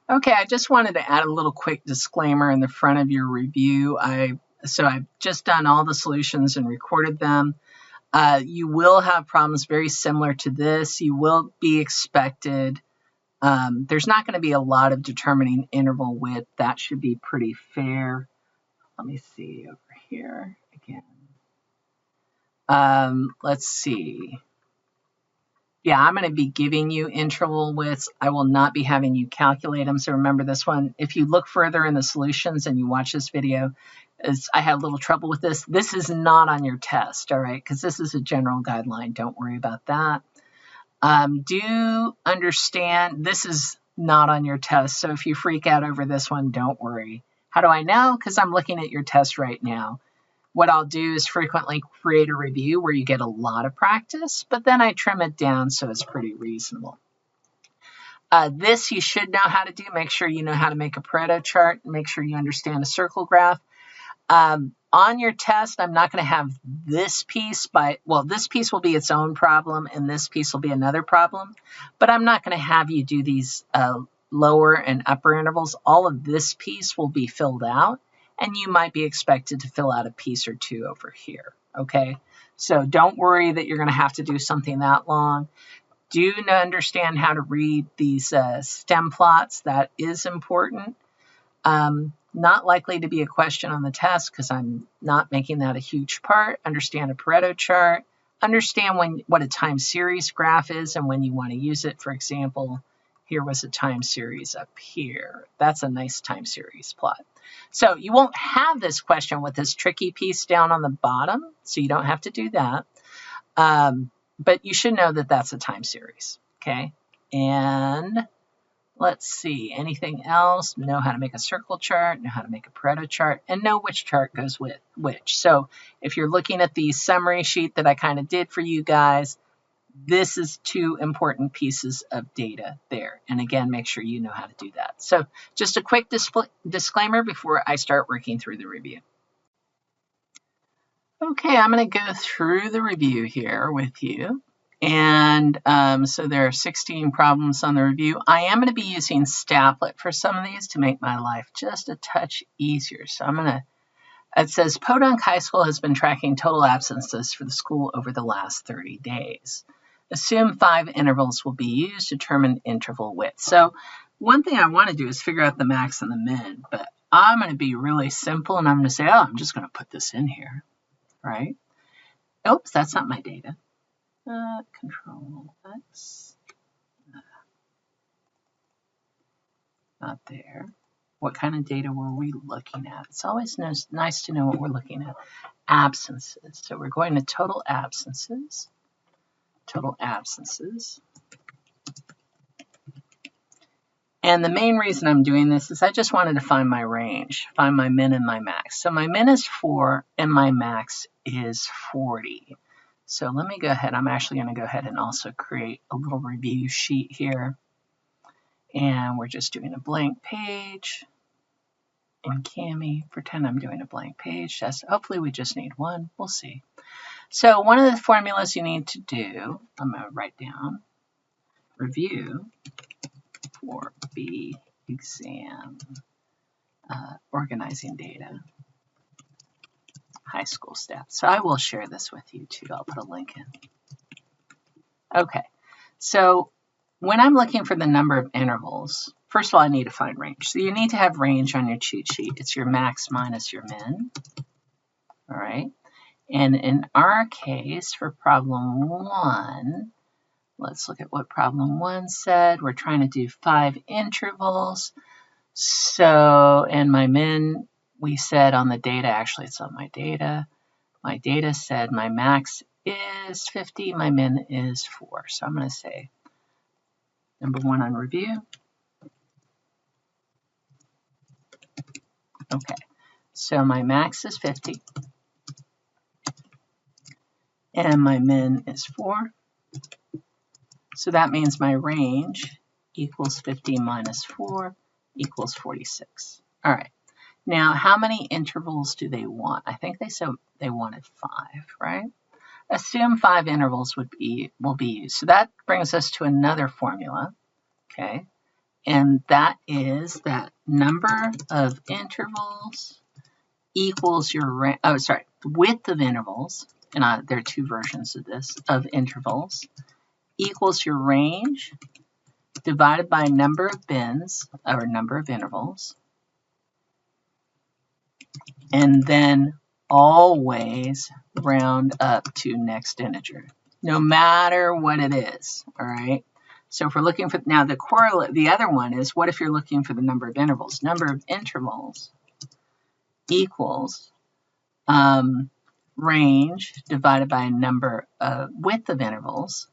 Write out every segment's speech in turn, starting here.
Okay, I just wanted to add a little quick disclaimer in the front of your review. So I've just done all the solutions and recorded them. You will have problems very similar to this. You will be expected. There's not going to be a lot of determining interval width. That should be pretty fair. Let me see over here again. Let's see. Yeah, I'm going to be giving you interval widths. I will not be having you calculate them. So remember this one. If you look further in the solutions and you watch this video, I had a little trouble with this. This is not on your test, all right? Because this is a general guideline. Don't worry about that. Do understand this is not on your test. So if you freak out over this one, don't worry. How do I know? Because I'm looking at your test right now. What I'll do is frequently create a review where you get a lot of practice, but then I trim it down so it's pretty reasonable. This you should know how to do. Make sure you know how to make a Pareto chart. Make sure you understand a circle graph. On your test, I'm not going to have this piece, this piece will be its own problem and this piece will be another problem, but I'm not going to have you do these lower and upper intervals. All of this piece will be filled out, and you might be expected to fill out a piece or two over here, okay? So don't worry that you're going to have to do something that long. Do understand how to read these stem plots. That is important. Not likely to be a question on the test because I'm not making that a huge part. Understand a Pareto chart. Understand what a time series graph is and when you want to use it. For example, here was a time series up here. That's a nice time series plot. So you won't have this question with this tricky piece down on the bottom, so you don't have to do that. But you should know that that's a time series, okay? And let's see, anything else? Know how to make a circle chart, know how to make a Pareto chart, and know which chart goes with which. So if you're looking at the summary sheet that I kind of did for you guys, this is two important pieces of data there. And again, make sure you know how to do that. So just a quick disclaimer before I start working through the review. Okay, I'm going to go through the review here with you. And so there are 16 problems on the review. I am going to be using Stapplet for some of these to make my life just a touch easier. So it says Podunk High School has been tracking total absences for the school over the last 30 days. Assume 5 intervals will be used to determine interval width. So one thing I want to do is figure out the max and the min, but I'm going to be really simple and I'm going to say, I'm just going to put this in here, right? Oops, that's not my data. Control X. Not there. What kind of data were we looking at? It's always nice to know what we're looking at. Absences. So we're going to total absences. Total absences. And the main reason I'm doing this is I just wanted to find my range, find my min and my max. So my min is 4 and my max is 40. So let me go ahead. I'm actually going to go ahead and also create a little review sheet here. And we're just doing a blank page. In Cami, pretend I'm doing a blank page. Hopefully we just need one. We'll see. So one of the formulas you need to do, I'm going to write down review for B exam, organizing data, high school staff. So I will share this with you too. I'll put a link in. Okay, so when I'm looking for the number of intervals, first of all, I need to find range. So you need to have range on your cheat sheet. It's your max minus your min. All right. And in our case, for problem 1, let's look at what problem 1 said. We're trying to do 5 intervals. So, and my min, we said on the data, actually it's on my data. My data said my max is 50, my min is 4. So I'm going to say number 1 on review. Okay, so my max is 50. And my min is 4. So that means my range equals 50 minus 4 equals 46. All right. Now, how many intervals do they want? I think they said they wanted 5, right? Assume 5 intervals will be used. So that brings us to another formula, okay? And that is that number of intervals equals your, width of intervals, and there are two versions of this, of intervals, equals your range divided by number of bins, or number of intervals, and then always round up to next integer, no matter what it is, all right? So if we're looking for, now the correlate, the other one is, what if you're looking for the number of intervals? Number of intervals equals range divided by number of width of intervals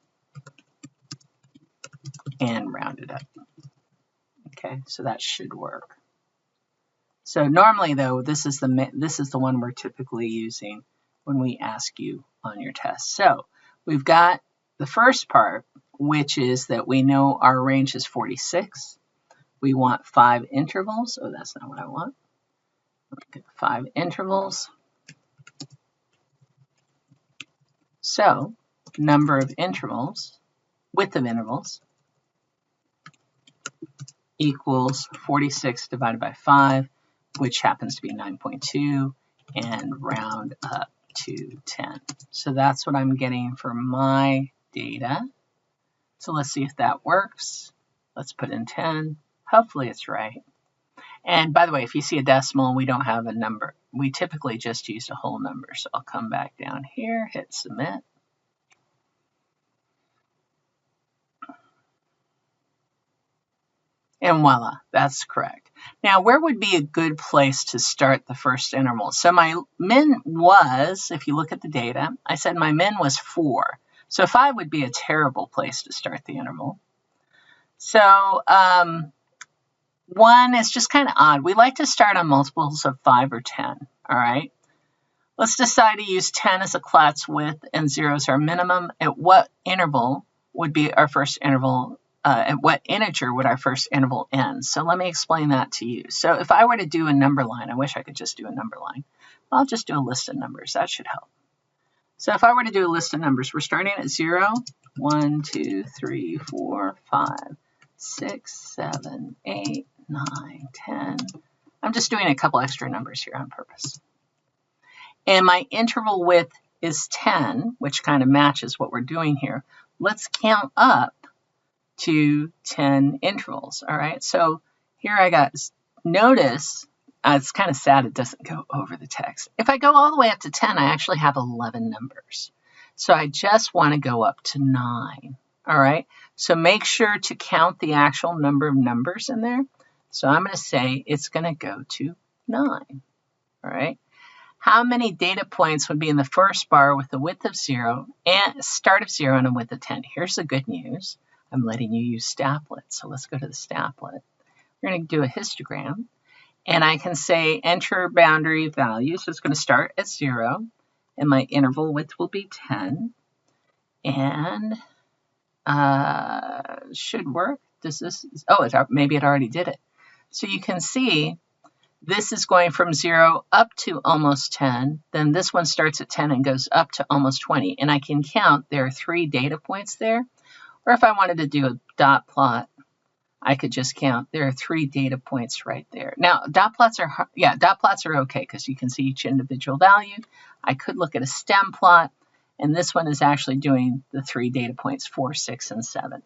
and rounded up. Okay, so that should work. So normally though, this is the one we're typically using when we ask you on your test. So we've got the first part, which is that we know our range is 46. We want 5 intervals. Oh, that's not what I want. Okay, 5 intervals. So number of intervals, width of intervals, equals 46 divided by 5, which happens to be 9.2, and round up to 10. So that's what I'm getting for my data. So let's see if that works. Let's put in 10. Hopefully it's right. And by the way, if you see a decimal, we don't have a number. We typically just use a whole number. So I'll come back down here, hit submit. And voila, that's correct. Now, where would be a good place to start the first interval? So my min was, if you look at the data, I said my min was 4. So 5 would be a terrible place to start the interval. So 1 is just kind of odd. We like to start on multiples of 5 or 10, all right? Let's decide to use 10 as a class width and 0 as our minimum. At what interval would be our first interval? At what integer would our first interval end? So let me explain that to you. So if I were to do a number line, I wish I could just do a number line. I'll just do a list of numbers. That should help. So if I were to do a list of numbers, we're starting at 0, 1, 2, 3, 4, 5, 6, 7, 8, 9, 10. I'm just doing a couple extra numbers here on purpose. And my interval width is 10, which kind of matches what we're doing here. Let's count up to 10 intervals, all right? So here I got, notice, it's kind of sad it doesn't go over the text. If I go all the way up to 10, I actually have 11 numbers. So I just want to go up to 9, all right? So make sure to count the actual number of numbers in there. So I'm going to say it's going to go to 9, all right? How many data points would be in the first bar with a width of 0 and start of 0 and a width of 10? Here's the good news. I'm letting you use Stapplet. So let's go to the Stapplet. We're going to do a histogram. And I can say enter boundary value. So it's going to start at 0. And my interval width will be 10. And should work. Does this? Oh, maybe it already did it. So you can see this is going from 0 up to almost 10. Then this one starts at 10 and goes up to almost 20. And I can count there are 3 data points there. Or if I wanted to do a dot plot, I could just count. There are 3 data points right there. Now, dot plots are okay because you can see each individual value. I could look at a stem plot, and this one is actually doing the 3 data points, 4, 6, and 7.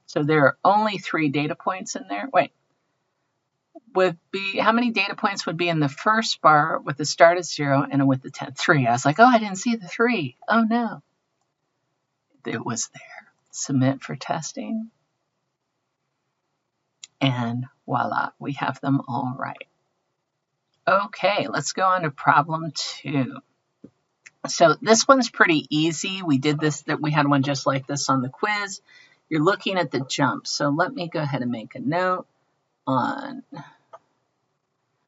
So there are only 3 data points in there. Wait, how many data points would be in the first bar with the start at 0 and a width of 10? 3. I was like, oh, I didn't see the 3. Oh, no. It was there. Submit for testing. And voila, we have them all right. Okay, let's go on to problem 2. So this one's pretty easy. We did this, we had one just like this on the quiz. You're looking at the jump. So let me go ahead and make a note on.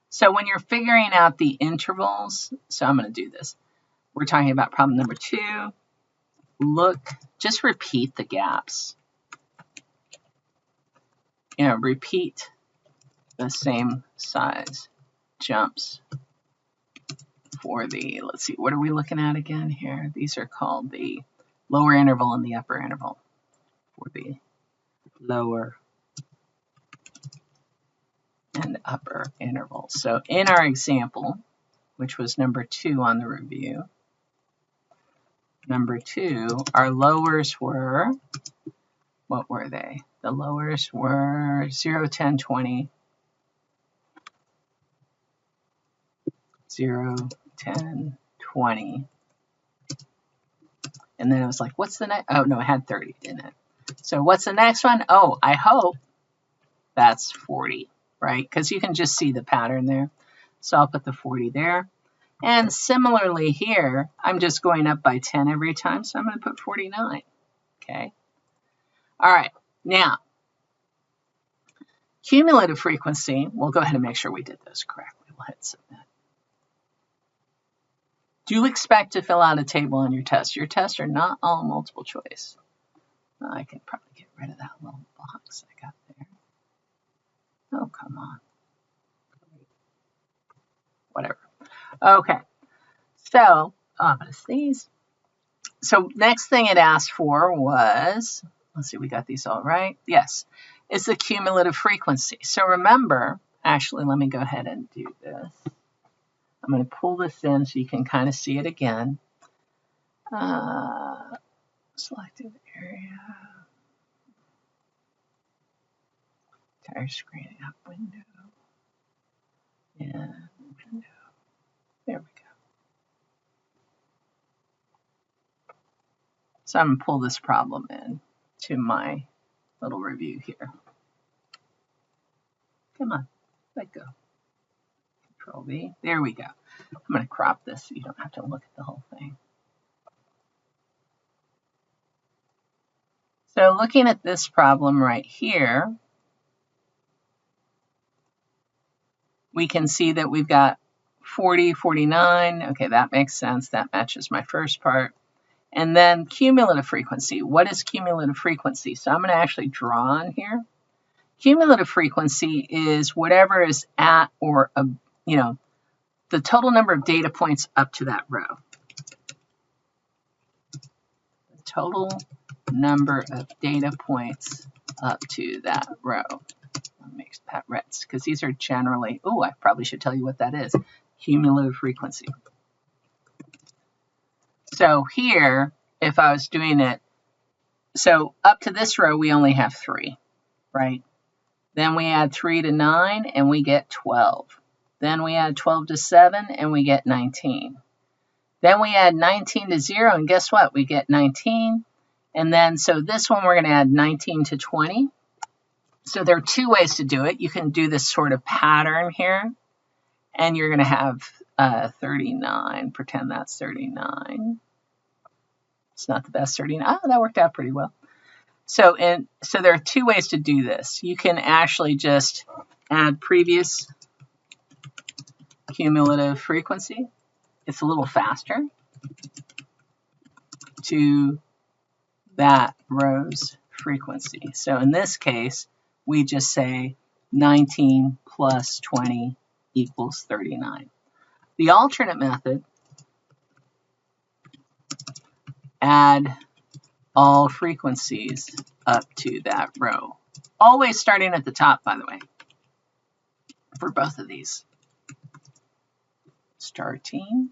So when you're figuring out the intervals, so I'm going to do this. We're talking about problem number 2. Look, just repeat the gaps. You know, repeat the same size jumps for the, let's see, what are we looking at again here? These are called the lower interval and the upper interval. For the lower and upper interval. So in our example, which was number 2 on the review, number 2, our lowers were, what were they? The lowers were 0, 10, 20, 0, 10, 20. And then it was like, what's the next? Oh, no, it had 30, didn't it? So what's the next one? Oh, I hope that's 40, right? Because you can just see the pattern there. So I'll put the 40 there. And similarly here, I'm just going up by 10 every time, so I'm going to put 49, okay? All right, now, cumulative frequency, we'll go ahead and make sure we did those correctly. We'll hit submit. Do expect to fill out a table on your test. Your tests are not all multiple choice. I can probably get rid of that little box I got there. Oh, come on. Whatever. Okay, so I'm going to sneeze. So next thing it asked for was, let's see, we got these all right. Yes, it's the cumulative frequency. So remember, actually, let me go ahead and do this. I'm going to pull this in so you can kind of see it again. Selected area. Entire screen up window. And window. There we go. So I'm going to pull this problem in to my little review here. Come on, let go. Control V. There we go. I'm going to crop this so you don't have to look at the whole thing. So looking at this problem right here, we can see that we've got 40, 49. Okay, that makes sense. That matches my first part. And then cumulative frequency. What is cumulative frequency? So I'm going to actually draw on here. Cumulative frequency is whatever is at or, the total number of data points up to that row. The total number of data points up to that row. Makes Pat Retz, because these are generally, oh, I probably should tell you what that is. Cumulative frequency. So here, if I was doing it, so up to this row, we only have 3, right? Then we add 3 to 9, and we get 12. Then we add 12 to 7, and we get 19. Then we add 19 to 0, and guess what? We get 19. And then, so this one, we're going to add 19 to 20. So there are 2 ways to do it. You can do this sort of pattern here, and you're going to have 39. Pretend that's 39. It's not the best 39. Oh, that worked out pretty well. So there are 2 ways to do this. You can actually just add previous cumulative frequency. It's a little faster to that row's frequency. So in this case, we just say 19 plus 20 equals 39. The alternate method, add all frequencies up to that row. Always starting at the top, by the way, for both of these. Starting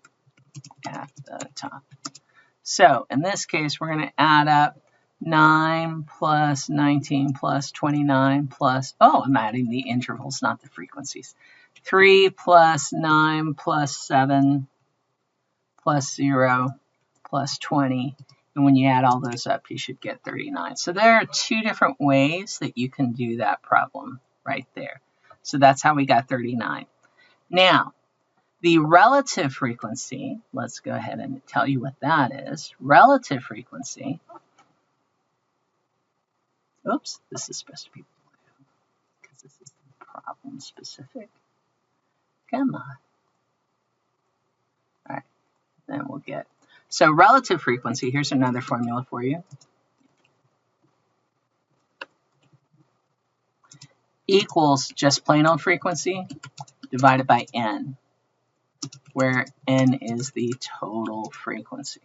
at the top. So in this case, we're going to add up 9 plus 19 plus 29 plus, oh, I'm adding the intervals, not the frequencies. 3 plus 9 plus 7 plus 0 plus 20. And when you add all those up, you should get 39. So there are 2 different ways that you can do that problem right there. So that's how we got 39. Now, the relative frequency, let's go ahead and tell you what that is. Relative frequency. Oops, this is supposed to be blue because this is problem specific. Come on. All right, then we'll get, so relative frequency, here's another formula for you. Equals just plain old frequency divided by n, where n is the total frequency.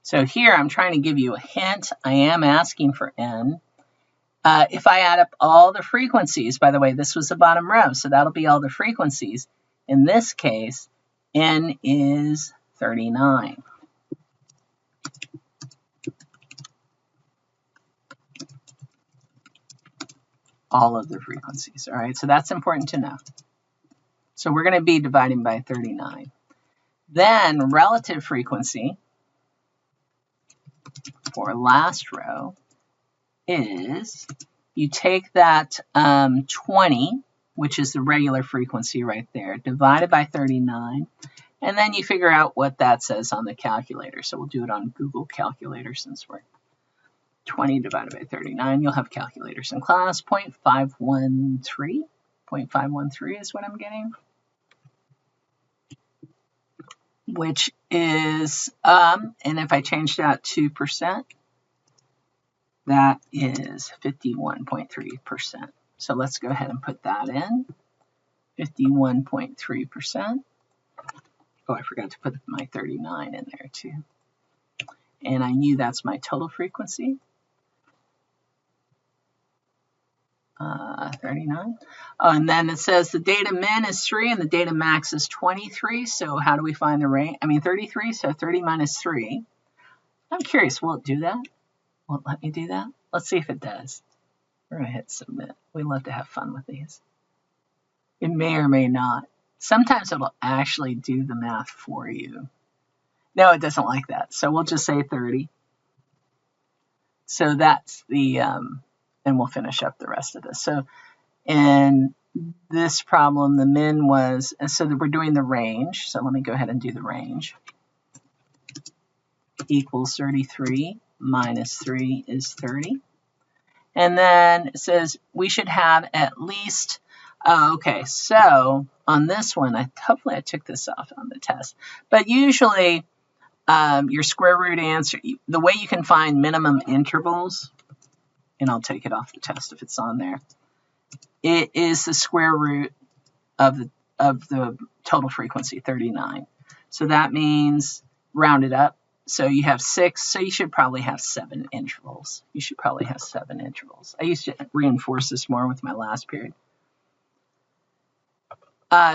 So here I'm trying to give you a hint. I am asking for n. If I add up all the frequencies, by the way, this was the bottom row, so that'll be all the frequencies. In this case, N is 39. All of the frequencies, all right? So that's important to know. So we're going to be dividing by 39. Then relative frequency for last row is you take that 20, which is the regular frequency right there, divided by 39, and then you figure out what that says on the calculator. So we'll do it on Google Calculator since we're 20 divided by 39. You'll have calculators in class. 0.513. 0.513 is what I'm getting. Which is, and if I change that to percent, that is 51.3%. So let's go ahead and put that in. 51.3%. Oh, I forgot to put my 39 in there too. And I knew that's my total frequency. 39. Oh, and then it says the data min is 3 and the data max is 23. So how do we find the range? I mean 33, so 30 minus 3. I'm curious, will it do that? Will it let me do that? Let's see if it does. We're going to hit submit. We love to have fun with these. It may or may not. Sometimes it'll actually do the math for you. No, it doesn't like that. So we'll just say 30. So that's the, and we'll finish up the rest of this. So in this problem, the min was, so that we're doing the range. So let me go ahead and do the range. Equals 33 minus 3 is 30. And then it says we should have at least, oh, okay, so on this one, hopefully I took this off on the test, but usually your square root answer, the way you can find minimum intervals, and I'll take it off the test if it's on there, it is the square root of the total frequency, 39. So that means round it up. So you have 6, so you should probably have 7 intervals. You should probably have 7 intervals. I used to reinforce this more with my last period.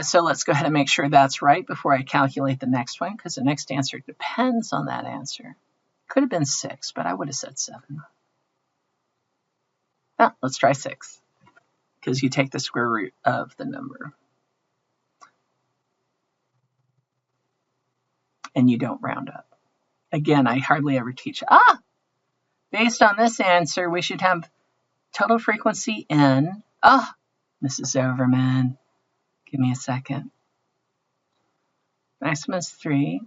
So let's go ahead and make sure that's right before I calculate the next one, because the next answer depends on that answer. Could have been 6, but I would have said 7. Oh, let's try 6, because you take the square root of the number. And you don't round up. Again, I hardly ever teach. Based on this answer, we should have total frequency N. Mrs. Overman, give me a second. Maximum is 3.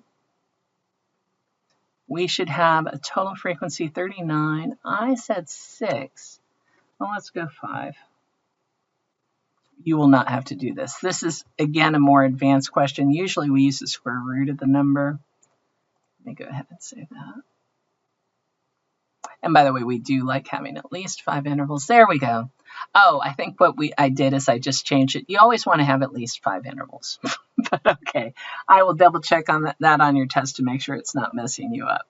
We should have a total frequency 39. I said 6. Well, let's go 5. You will not have to do this. This is, again, a more advanced question. Usually we use the square root of the number. Let me go ahead and say that. And by the way, we do like having at least 5 intervals. There we go. Oh, I think what I did is I just changed it. You always want to have at least 5 intervals. But okay, I will double check on that on your test to make sure it's not messing you up.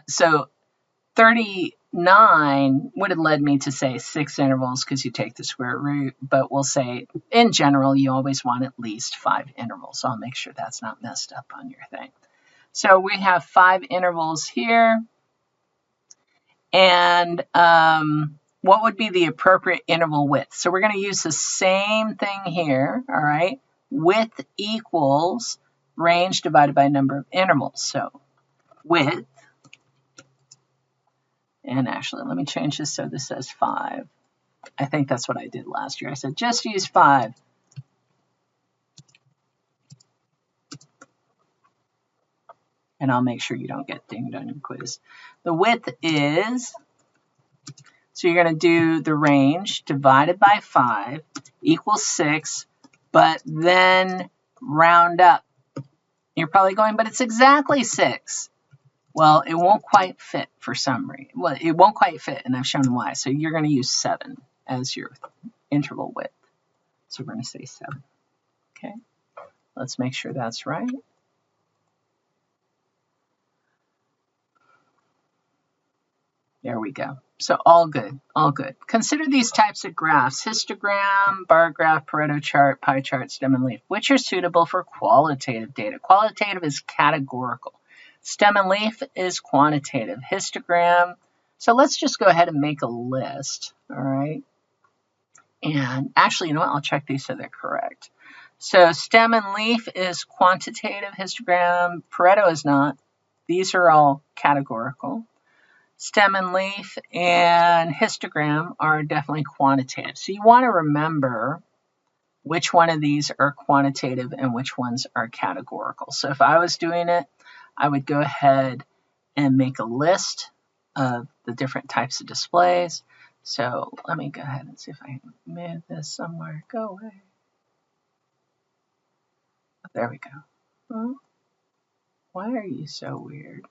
So 39 would have led me to say 6 intervals because you take the square root. But we'll say, in general, you always want at least 5 intervals. So I'll make sure that's not messed up on your thing. So we have 5 intervals here. And what would be the appropriate interval width? So we're going to use the same thing here, all right? Width equals range divided by number of intervals. So width, and actually let me change this so this says 5. I think that's what I did last year. I said just use 5. And I'll make sure you don't get dinged on your quiz. The width is, so you're going to do the range divided by 5 equals 6, but then round up. You're probably going, but it's exactly 6. Well, it won't quite fit for some reason. Well, it won't quite fit, and I've shown why. So you're going to use 7 as your interval width. So we're going to say 7. Okay, let's make sure that's right. There we go. So all good, all good. Consider these types of graphs: histogram, bar graph, Pareto chart, pie chart, stem and leaf, which are suitable for qualitative data. Qualitative is categorical. Stem and leaf is quantitative. Histogram. So let's just go ahead and make a list, all right? And actually, you know what? I'll check these so they're correct. So stem and leaf is quantitative. Histogram, Pareto is not. These are all categorical. Stem and leaf and histogram are definitely quantitative. So you want to remember which one of these are quantitative and which ones are categorical. So if I was doing it, I would go ahead and make a list of the different types of displays. So let me go ahead and see if I can move this somewhere. Go away. There we go. Well, why are you so weird?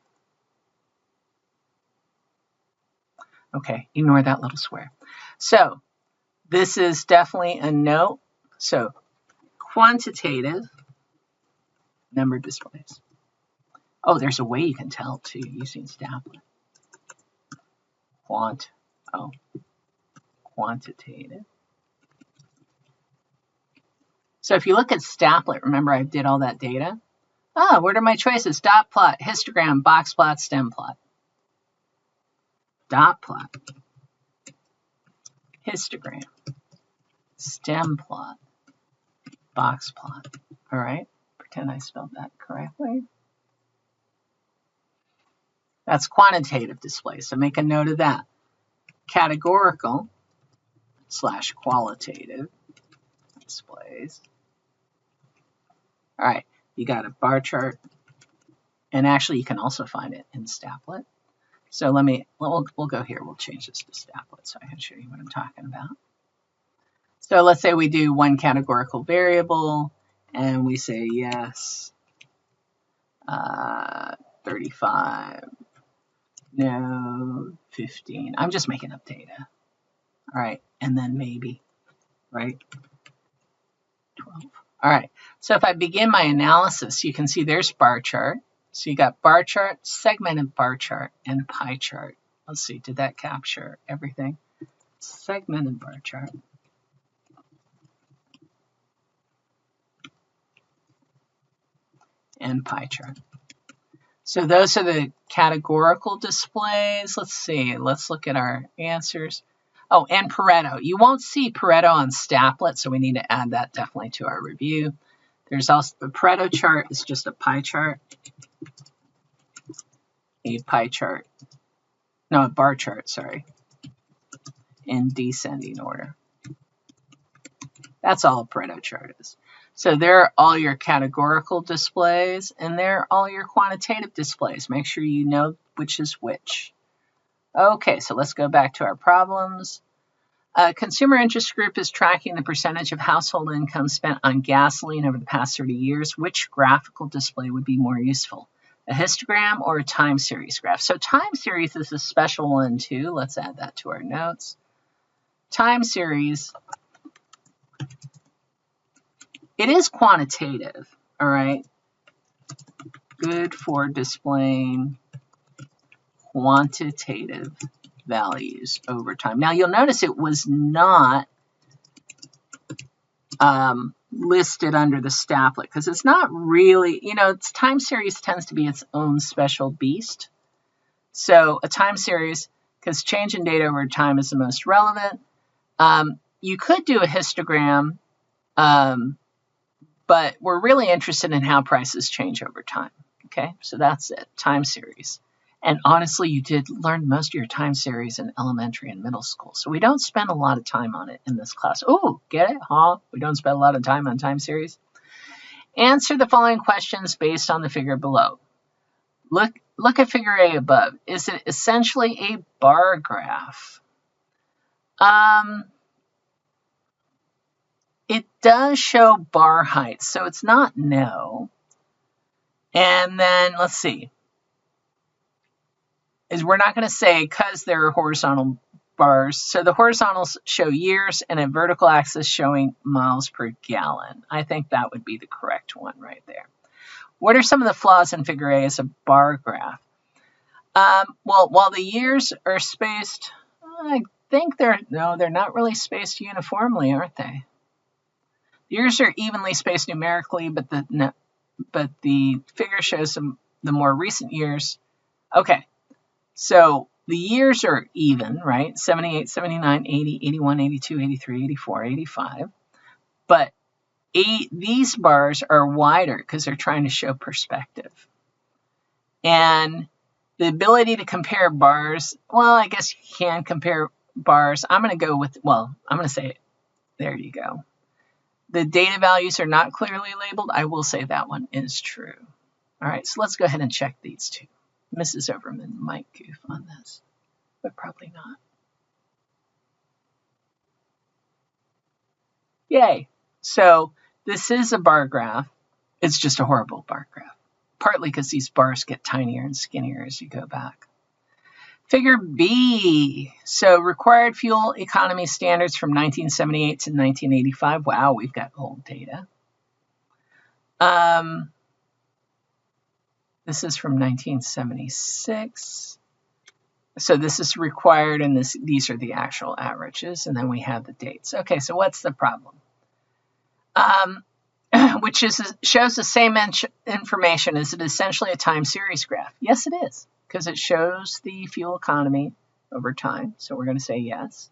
Okay, ignore that little square. So this is definitely a note. So quantitative number displays. Oh, there's a way you can tell too using Staplet. Quantitative. So if you look at Staplet, remember I did all that data? Oh, what are my choices? Dot plot, histogram, box plot, stem plot. Dot plot, histogram, stem plot, box plot. All right, pretend I spelled that correctly. That's quantitative display, so make a note of that. Categorical / qualitative displays. All right, you got a bar chart, and actually you can also find it in Staplet. So we'll go here. We'll change this to Staplet so I can show you what I'm talking about. So let's say we do one categorical variable, and we say yes, 35, no, 15. I'm just making up data. All right, and then maybe, right? 12. All right, so if I begin my analysis, you can see there's bar chart. So you got bar chart, segmented bar chart, and pie chart. Let's see, did that capture everything? Segmented bar chart. And pie chart. So those are the categorical displays. Let's see, let's look at our answers. Oh, and Pareto. You won't see Pareto on Staplet, so we need to add that definitely to our review. There's also the Pareto chart is just a pie chart. A pie chart. No, a bar chart, sorry. In descending order. That's all a Pareto chart is. So there are all your categorical displays, and there are all your quantitative displays. Make sure you know which is which. Okay, so let's go back to our problems. Consumer interest group is tracking the percentage of household income spent on gasoline over the past 30 years. Which graphical display would be more useful? A histogram or a time series graph? So time series is a special one too. Let's add that to our notes. Time series, it is quantitative, all right? Good for displaying quantitative values over time. Now you'll notice it was not listed under the Staplet because it's not really, you know, its time series tends to be its own special beast. So a time series, because change in data over time is the most relevant. You could do a histogram, but we're really interested in how prices change over time. Okay, so that's it, time series. And honestly, you did learn most of your time series in elementary and middle school. So we don't spend a lot of time on it in this class. Oh, get it? Huh? We don't spend a lot of time on time series. Answer the following questions based on the figure below. Look at figure A above. Is it essentially a bar graph? It does show bar heights, so it's not no. And then let's see. We're not going to say because there are horizontal bars. So the horizontals show years and a vertical axis showing miles per gallon. I think that would be the correct one right there. What are some of the flaws in figure A as a bar graph? Well, while the years are spaced, I think they're not really spaced uniformly, aren't they? Years are evenly spaced numerically, but the figure shows the more recent years. Okay, so the years are even, right? 78, 79, 80, 81, 82, 83, 84, 85. But these bars are wider because they're trying to show perspective. And the ability to compare bars, well, I guess you can compare bars. I'm going to go with, I'm going to say it. There you go. The data values are not clearly labeled. I will say that one is true. All right, so let's go ahead and check these two. Mrs. Overman might goof on this, but probably not. Yay. So this is a bar graph. It's just a horrible bar graph, partly because these bars get tinier and skinnier as you go back. Figure B. So required fuel economy standards from 1978 to 1985. Wow, we've got old data. This is from 1976. So this is required, and these are the actual averages, and then we have the dates. Okay, so what's the problem? Which shows the same information. Is it essentially a time series graph? Yes, it is, because it shows the fuel economy over time. So we're going to say yes.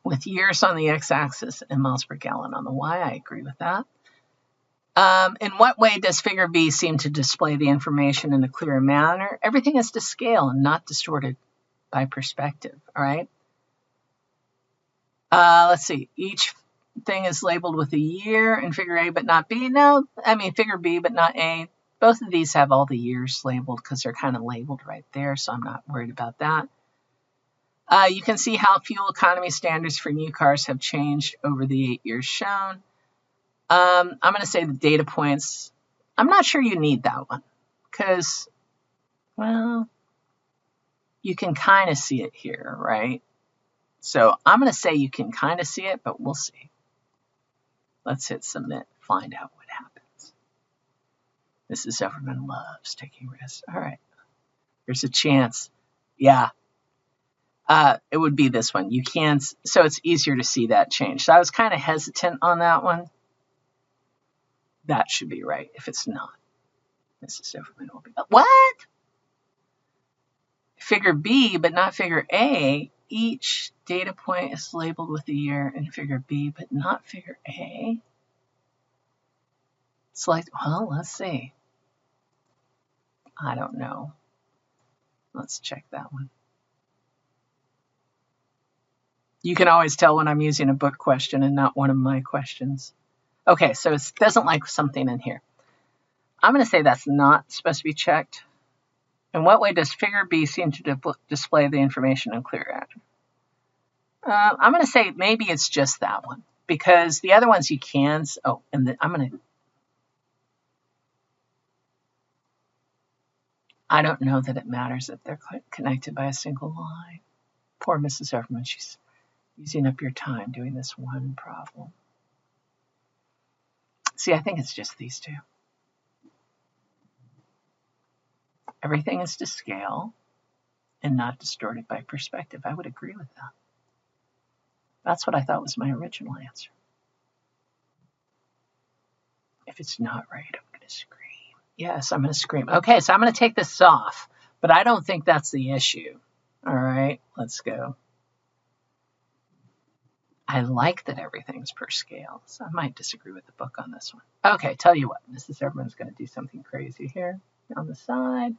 With years on the x-axis and miles per gallon on the y, I agree with that. In what way does figure B seem to display the information in a clearer manner? Everything is to scale and not distorted by perspective, all right? Let's see. Each thing is labeled with a year in figure A but not B. No, I mean figure B but not A. Both of these have all the years labeled because they're kind of labeled right there, so I'm not worried about that. You can see how fuel economy standards for new cars have changed over the 8 years shown. I'm going to say the data points. I'm not sure you need that one because, well, you can kind of see it here, right? So I'm going to say you can kind of see it, but we'll see. Let's hit submit, find out what happens. Mrs. Overman loves taking risks. All right. There's a chance. Yeah. It would be this one. You can, so it's easier to see that change. So I was kind of hesitant on that one. That should be right. If it's not, Mrs. Overman will be. What? Figure B, but not figure A. Each data point is labeled with a year in figure B, but not figure A. It's like, well, let's see. I don't know. Let's check that one. You can always tell when I'm using a book question and not one of my questions. Okay, so it doesn't like something in here. I'm going to say that's not supposed to be checked. In what way does figure B seem to display the information in clear action? I'm going to say maybe it's just that one because the other ones you can. Oh, and I'm going to. I don't know that it matters that they're connected by a single line. Poor Mrs. Overman, she's using up your time doing this one problem. See, I think it's just these two. Everything is to scale and not distorted by perspective. I would agree with that. That's what I thought was my original answer. If it's not right, I'm going to scream. Yes, I'm going to scream. Okay, so I'm going to take this off, but I don't think that's the issue. All right, let's go. I like that everything's per scale, so I might disagree with the book on this one. Okay, tell you what, Mrs. Everman's going to do something crazy here on the side.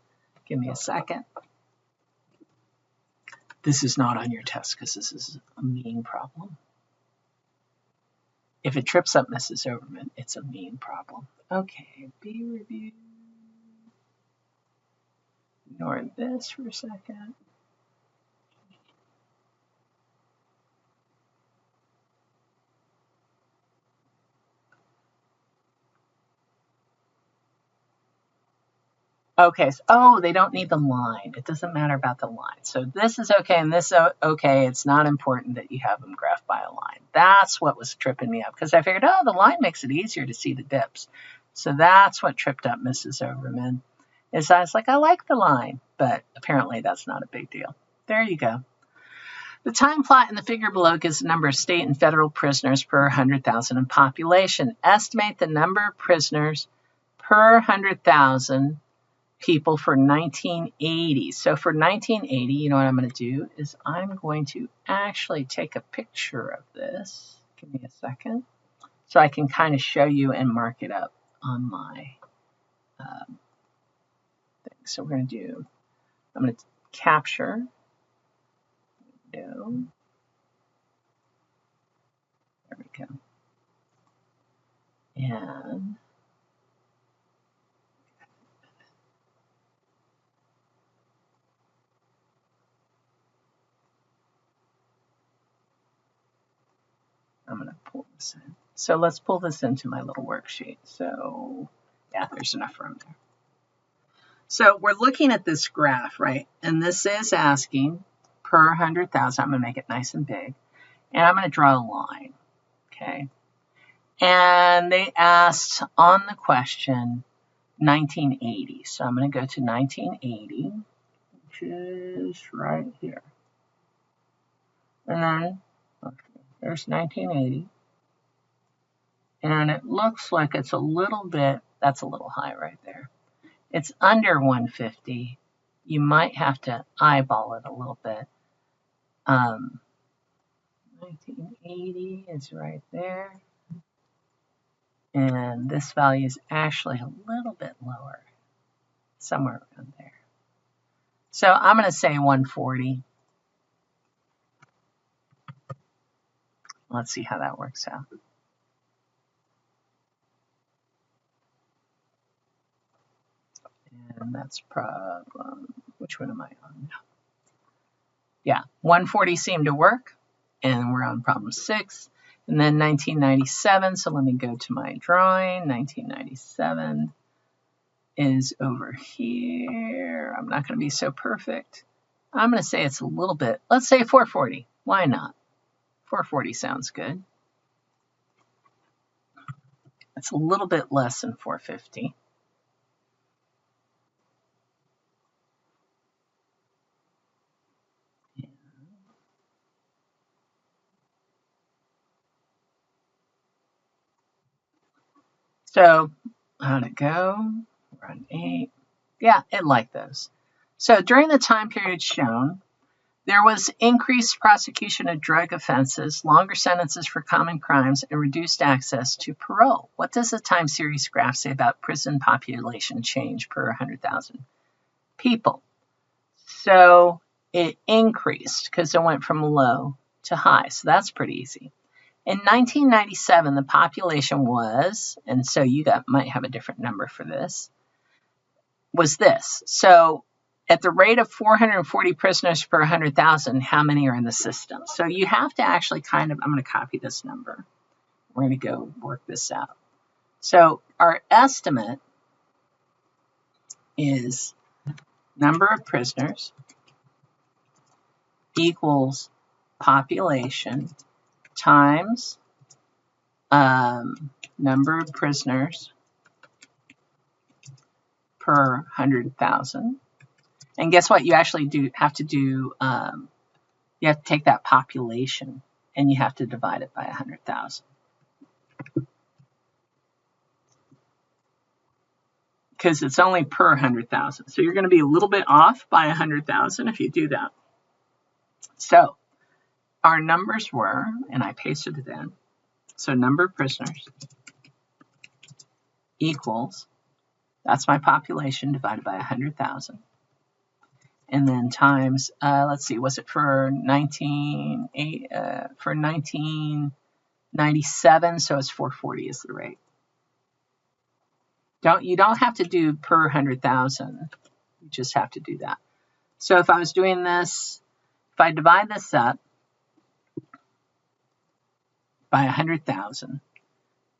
Give me a second. This is not on your test because this is a mean problem. If it trips up Mrs. Overman, it's a mean problem. Okay, B review. Ignore this for a second. Okay, so, oh, they don't need the line. It doesn't matter about the line. So this is okay and this is okay. It's not important that you have them graphed by a line. That's what was tripping me up because I figured, oh, the line makes it easier to see the dips. So that's what tripped up Mrs. Overman. is I was like, I like the line, but apparently that's not a big deal. There you go. The time plot in the figure below gives the number of state and federal prisoners per 100,000 in population. Estimate the number of prisoners per 100,000 people for 1980. So for 1980, you know what I'm going to do is I'm going to actually take a picture of this. Give me a second. So I can kind of show you and mark it up on my thing. So we're going to do, I'm going to capture. No. There we go. And I'm going to pull this in. So let's pull this into my little worksheet. So yeah, there's enough room there. So we're looking at this graph, right? And this is asking per 100,000. I'm going to make it nice and big. And I'm going to draw a line, okay? And they asked on the question 1980. So I'm going to go to 1980, which is right here. And then there's 1980. And it looks like it's a little bit, that's a little high right there. It's under 150. You might have to eyeball it a little bit. 1980 is right there. And this value is actually a little bit lower, somewhere around there. So I'm going to say 140. Let's see how that works out. And that's problem, which one am I on now? Yeah, 140 seemed to work, and we're on problem 6. And then 1997, so let me go to my drawing. 1997 is over here. I'm not going to be so perfect. I'm going to say it's a little bit, let's say 440. Why not? 440 sounds good. It's a little bit less than 450. So how'd it go? We're on 8. Yeah, it liked those. So during the time period shown, there was increased prosecution of drug offenses, longer sentences for common crimes, and reduced access to parole. What does the time series graph say about prison population change per 100,000 people? So it increased because it went from low to high. So that's pretty easy. In 1997, the population was, and so you might have a different number for this, was this. So at the rate of 440 prisoners per 100,000, how many are in the system? So you have to actually kind of, I'm going to copy this number. We're going to go work this out. So our estimate is number of prisoners equals population times number of prisoners per 100,000. And guess what? You actually have to do, you have to take that population and you have to divide it by 100,000. Because it's only per 100,000. So you're going to be a little bit off by 100,000 if you do that. So our numbers were, and I pasted it in, so number of prisoners equals, that's my population divided by 100,000. And then times, let's see, was it for 1997? So it's 440 is the rate. You don't have to do per 100,000. You just have to do that. So if I was doing this, if I divide this up by 100,000,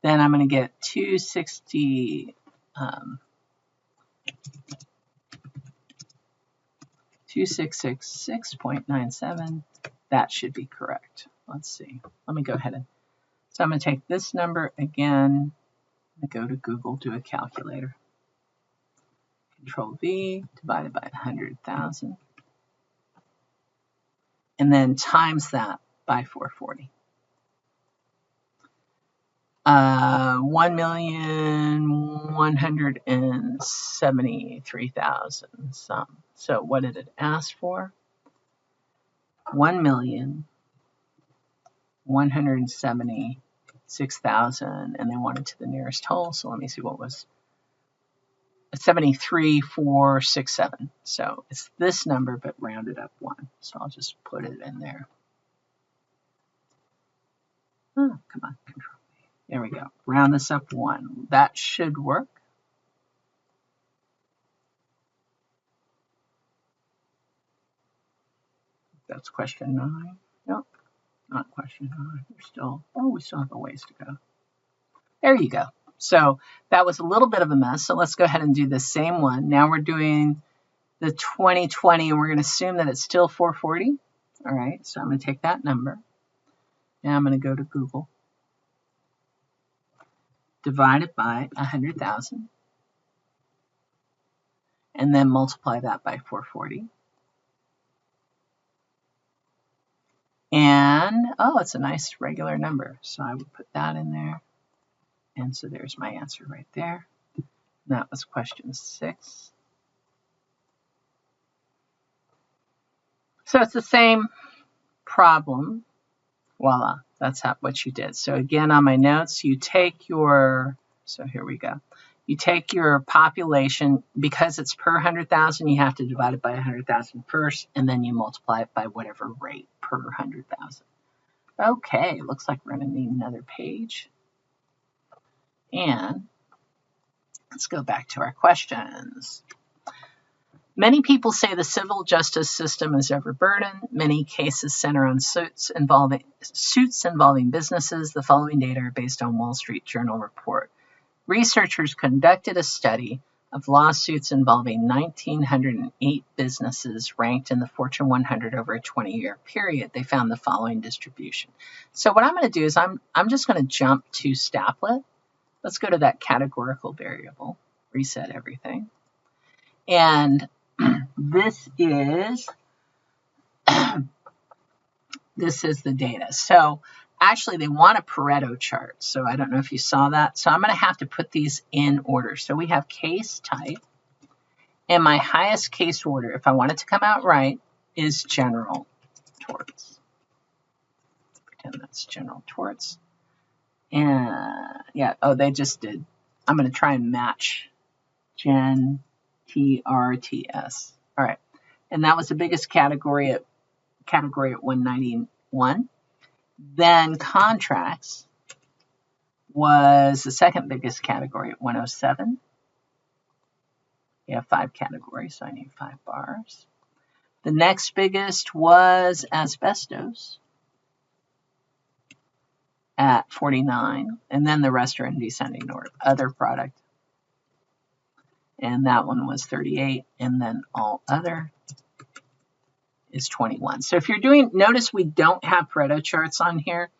then I'm going to get 2666.97. That should be correct. Let's see. Let me go ahead and, so I'm going to take this number again. I'm going to go to Google, do a calculator. Control V, divided by 100,000. And then times that by 440. 1,173,000 some. So what did it ask for? 1,176,000, and they wanted to the nearest whole. So let me see what was 73,467. So it's this number, but rounded up 1. So I'll just put it in there. Oh, come on, Control V. There we go. Round this up 1. That should work. That's question 9. Nope, not question 9. We still have a ways to go. There you go. So that was a little bit of a mess. So let's go ahead and do the same one. Now we're doing the 2020, and we're going to assume that it's still 440. All right, so I'm going to take that number. Now I'm going to go to Google. Divide it by 100,000. And then multiply that by 440. And, oh, it's a nice regular number. So I would put that in there. And so there's my answer right there. And that was question 6. So it's the same problem. Voila, that's what you did. So again, on my notes, you take your, so here we go. You take your population, because it's per 100,000, you have to divide it by 100,000 first, and then you multiply it by whatever rate per 100,000. Okay, looks like we're going to need another page. And let's go back to our questions. Many people say the civil justice system is overburdened. Many cases center on suits involving businesses. The following data are based on Wall Street Journal report. Researchers conducted a study of lawsuits involving 1,908 businesses ranked in the Fortune 100 over a 20-year period. They found the following distribution. So what I'm going to do is I'm just going to jump to Staplet. Let's go to that categorical variable, reset everything. And this is the data. So actually they want a Pareto chart. So I don't know if you saw that. So I'm going to have to put these in order. So we have case type, and my highest case order, if I want it to come out right, is general torts. Pretend that's general torts. And yeah, oh, they just did. I'm going to try and match Gen TRTS. All right. And that was the biggest category at 191. Then contracts was the second biggest category at 107. We have 5 categories, so I need 5 bars. The next biggest was asbestos at 49, and then the rest are in descending order. Other product, and that one was 38, and then all other is 21. So if you're doing, notice we don't have Pareto charts on here.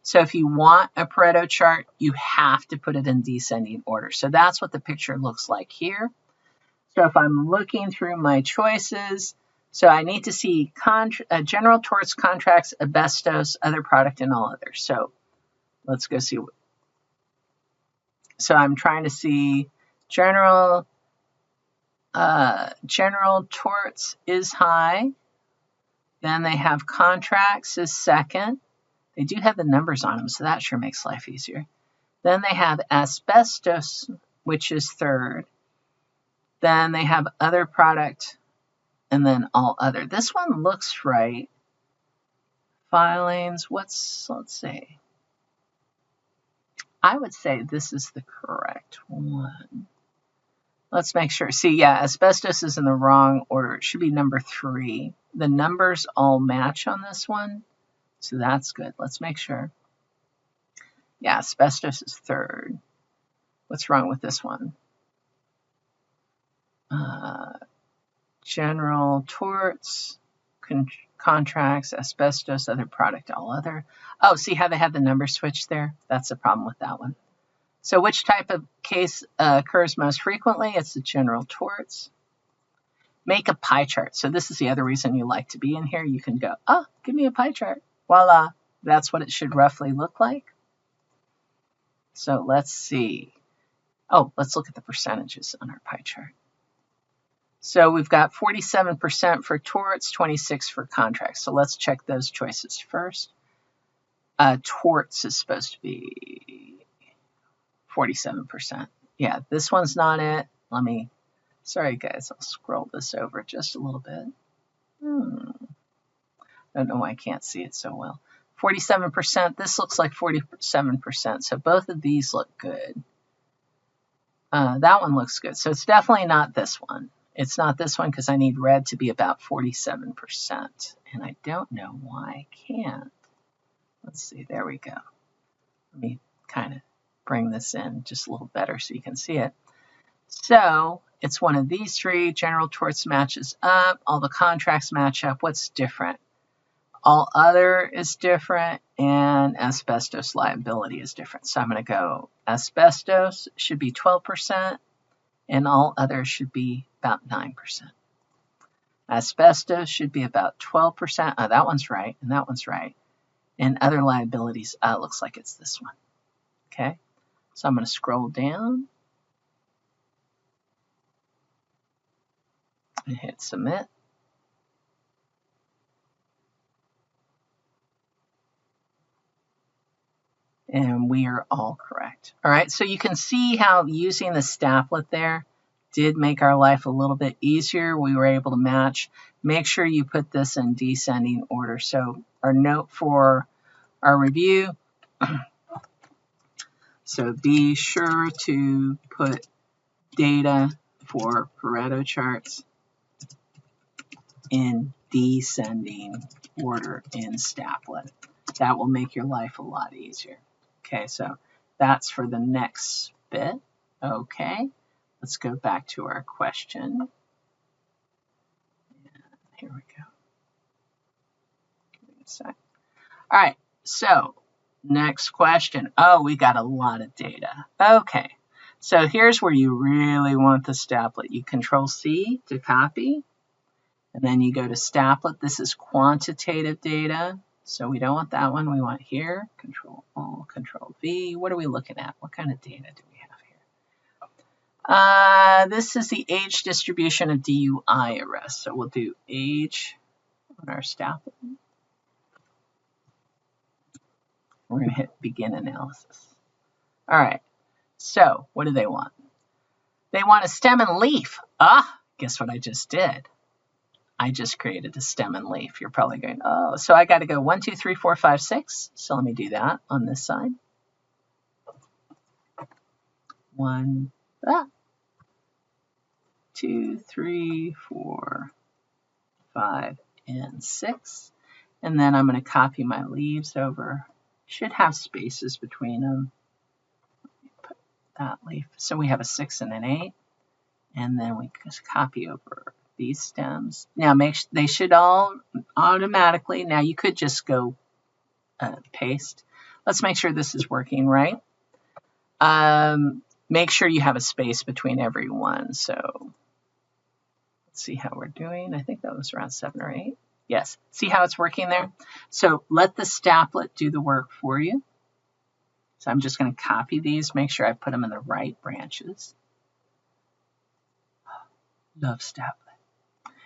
So if you want a Pareto chart, you have to put it in descending order. So that's what the picture looks like here. So if I'm looking through my choices, so I need to see general torts, contracts, asbestos, other product, and all others. So let's go see. So I'm trying to see general torts is high. Then they have contracts is second. They do have the numbers on them, so that sure makes life easier. Then they have asbestos, which is third. Then they have other product, and then all other. This one looks right. Filings, let's see. I would say this is the correct one. Let's make sure. See, yeah, asbestos is in the wrong order. It should be number 3. The numbers all match on this one, so that's good. Let's make sure. Yeah, asbestos is third. What's wrong with this one? General torts, contracts, asbestos, other product, all other. Oh, see how they have the number switched there? That's the problem with that one. So which type of case occurs most frequently? It's the general torts. Make a pie chart. So this is the other reason you like to be in here. You can go, oh, give me a pie chart. Voila. That's what it should roughly look like. So let's see. Oh, let's look at the percentages on our pie chart. So we've got 47% for torts, 26% for contracts. So let's check those choices first. Torts is supposed to be 47%. Yeah, this one's not it. Sorry guys, I'll scroll this over just a little bit. I don't know why I can't see it so well. 47%, this looks like 47%. So both of these look good. That one looks good. So it's definitely not this one. It's not this one because I need red to be about 47%. And I don't know why I can't. Let's see, there we go. Let me kind of bring this in just a little better so you can see it. So it's one of these three. General torts matches up. All the contracts match up. What's different? All other is different, and asbestos liability is different. So I'm going to go asbestos should be 12%, and all other should be about 9%. Asbestos should be about 12%. Oh, that one's right, and that one's right. And other liabilities, looks like it's this one. Okay, so I'm going to scroll down and hit submit. And we are all correct. All right, so you can see how using the staplet there did make our life a little bit easier. We were able to match. Make sure you put this in descending order. So our note for our review, so be sure to put data for Pareto charts in descending order in staplet. That will make your life a lot easier. Okay, so that's for the next bit. Okay, let's go back to our question. Here we go. Give me a sec. All right, so next question. Oh, we got a lot of data. Okay, so here's where you really want the staplet. You Control-C to copy, and then you go to staplet. This is quantitative data. So we don't want that one. We want here, Control-Alt, Control-V. What are we looking at? What kind of data do we have here? This is the age distribution of DUI arrests. So we'll do age on our staplet. We're going to hit begin analysis. All right. So what do they want? They want a stem and leaf. Guess what I just did? I just created a stem and leaf. You're probably going, oh, so I got to go 1, 2, 3, 4, 5, 6. So let me do that on this side. 1, 2, 3, 4, 5, and 6. And then I'm going to copy my leaves over. Should have spaces between them. Put that leaf. So we have a 6 and an 8. And then we just copy over these stems. Now they should all automatically, now you could just go paste. Let's make sure this is working right. Make sure you have a space between every one. So let's see how we're doing. I think that was around 7 or 8. Yes, see how it's working there? So let the staplet do the work for you. So I'm just going to copy these, make sure I put them in the right branches. Love staplet.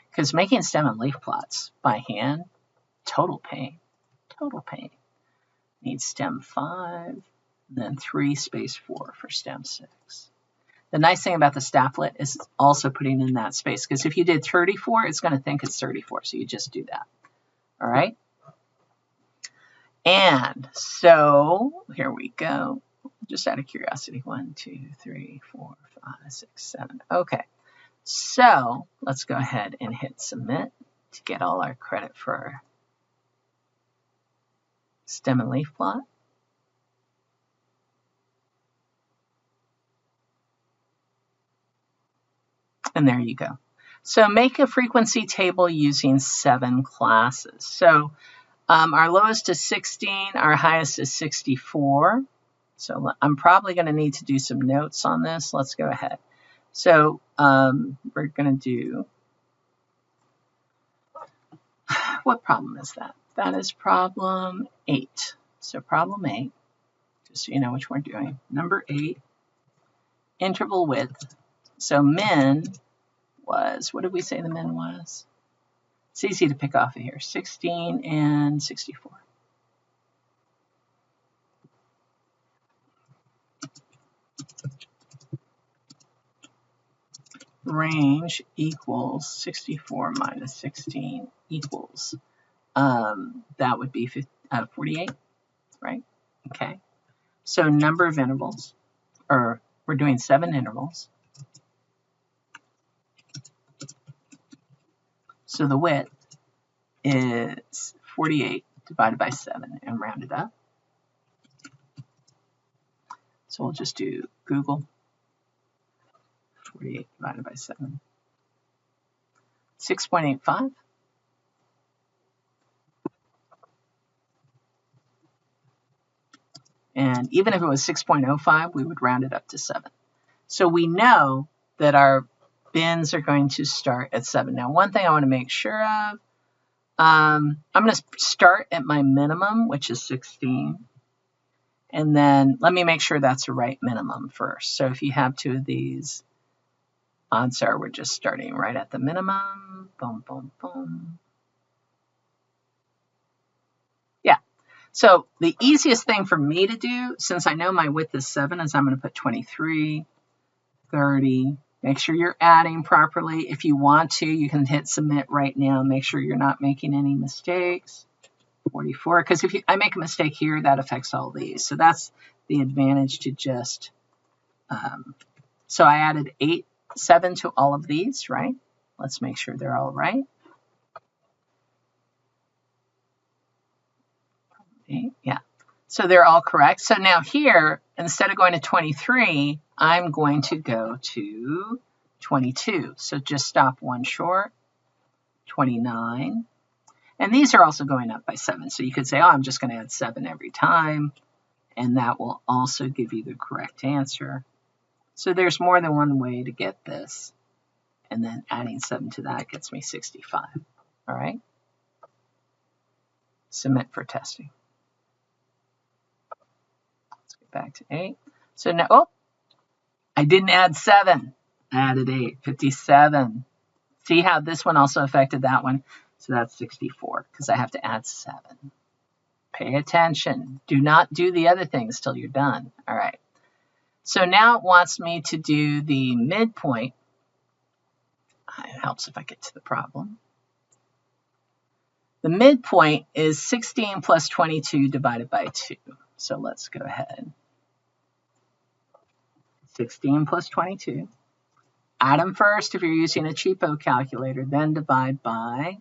Because making stem and leaf plots by hand, total pain. Total pain. Need stem 5, then 3 space 4 for stem 6. The nice thing about the staplet is also putting in that space. Because if you did 34, it's going to think it's 34. So you just do that. All right. And so here we go. Just out of curiosity. 1, 2, 3, 4, 5, 6, 7. Okay. So let's go ahead and hit submit to get all our credit for our stem and leaf plot. And there you go. So make a frequency table using 7 classes. So our lowest is 16, our highest is 64. So I'm probably going to need to do some notes on this. Let's go ahead. So we're going to do, what problem is that? That is problem 8. So problem 8, just so you know which we're doing. Number 8, interval width. So min was, what did we say the min was? It's easy to pick off of here, 16 and 64. Range equals 64 minus 16 equals, that would be 48, right? Okay. So number of intervals, or we're doing 7 intervals. So the width is 48 divided by 7 and rounded up. So we'll just do Google 48 divided by 7. 6.85. And even if it was 6.05, we would round it up to 7. So we know that our bins are going to start at 7. Now, one thing I want to make sure of, I'm going to start at my minimum, which is 16. And then let me make sure that's the right minimum first. So if you have 2 of these, odds are we're just starting right at the minimum. Boom, boom, boom. Yeah. So the easiest thing for me to do, since I know my width is 7, is I'm going to put 23, 30. Make sure you're adding properly. If you want to, you can hit submit right now. Make sure you're not making any mistakes. 44, because if I make a mistake here, that affects all these. So that's the advantage to just, so I added 7 to all of these, right? Let's make sure they're all right. 8, yeah. So they're all correct. So now here, instead of going to 23, I'm going to go to 22. So just stop one short, 29. And these are also going up by 7. So you could say, oh, I'm just going to add 7 every time. And that will also give you the correct answer. So there's more than one way to get this. And then adding 7 to that gets me 65. All right. Submit for testing. Let's get back to 8. So now, oh, I didn't add 7. I added 8, 57. See how this one also affected that one? So that's 64 because I have to add 7. Pay attention. Do not do the other things till you're done. All right. So now it wants me to do the midpoint. It helps if I get to the problem. The midpoint is 16 plus 22 divided by 2. So let's go ahead. 16 plus 22. Add them first if you're using a cheapo calculator, then divide by,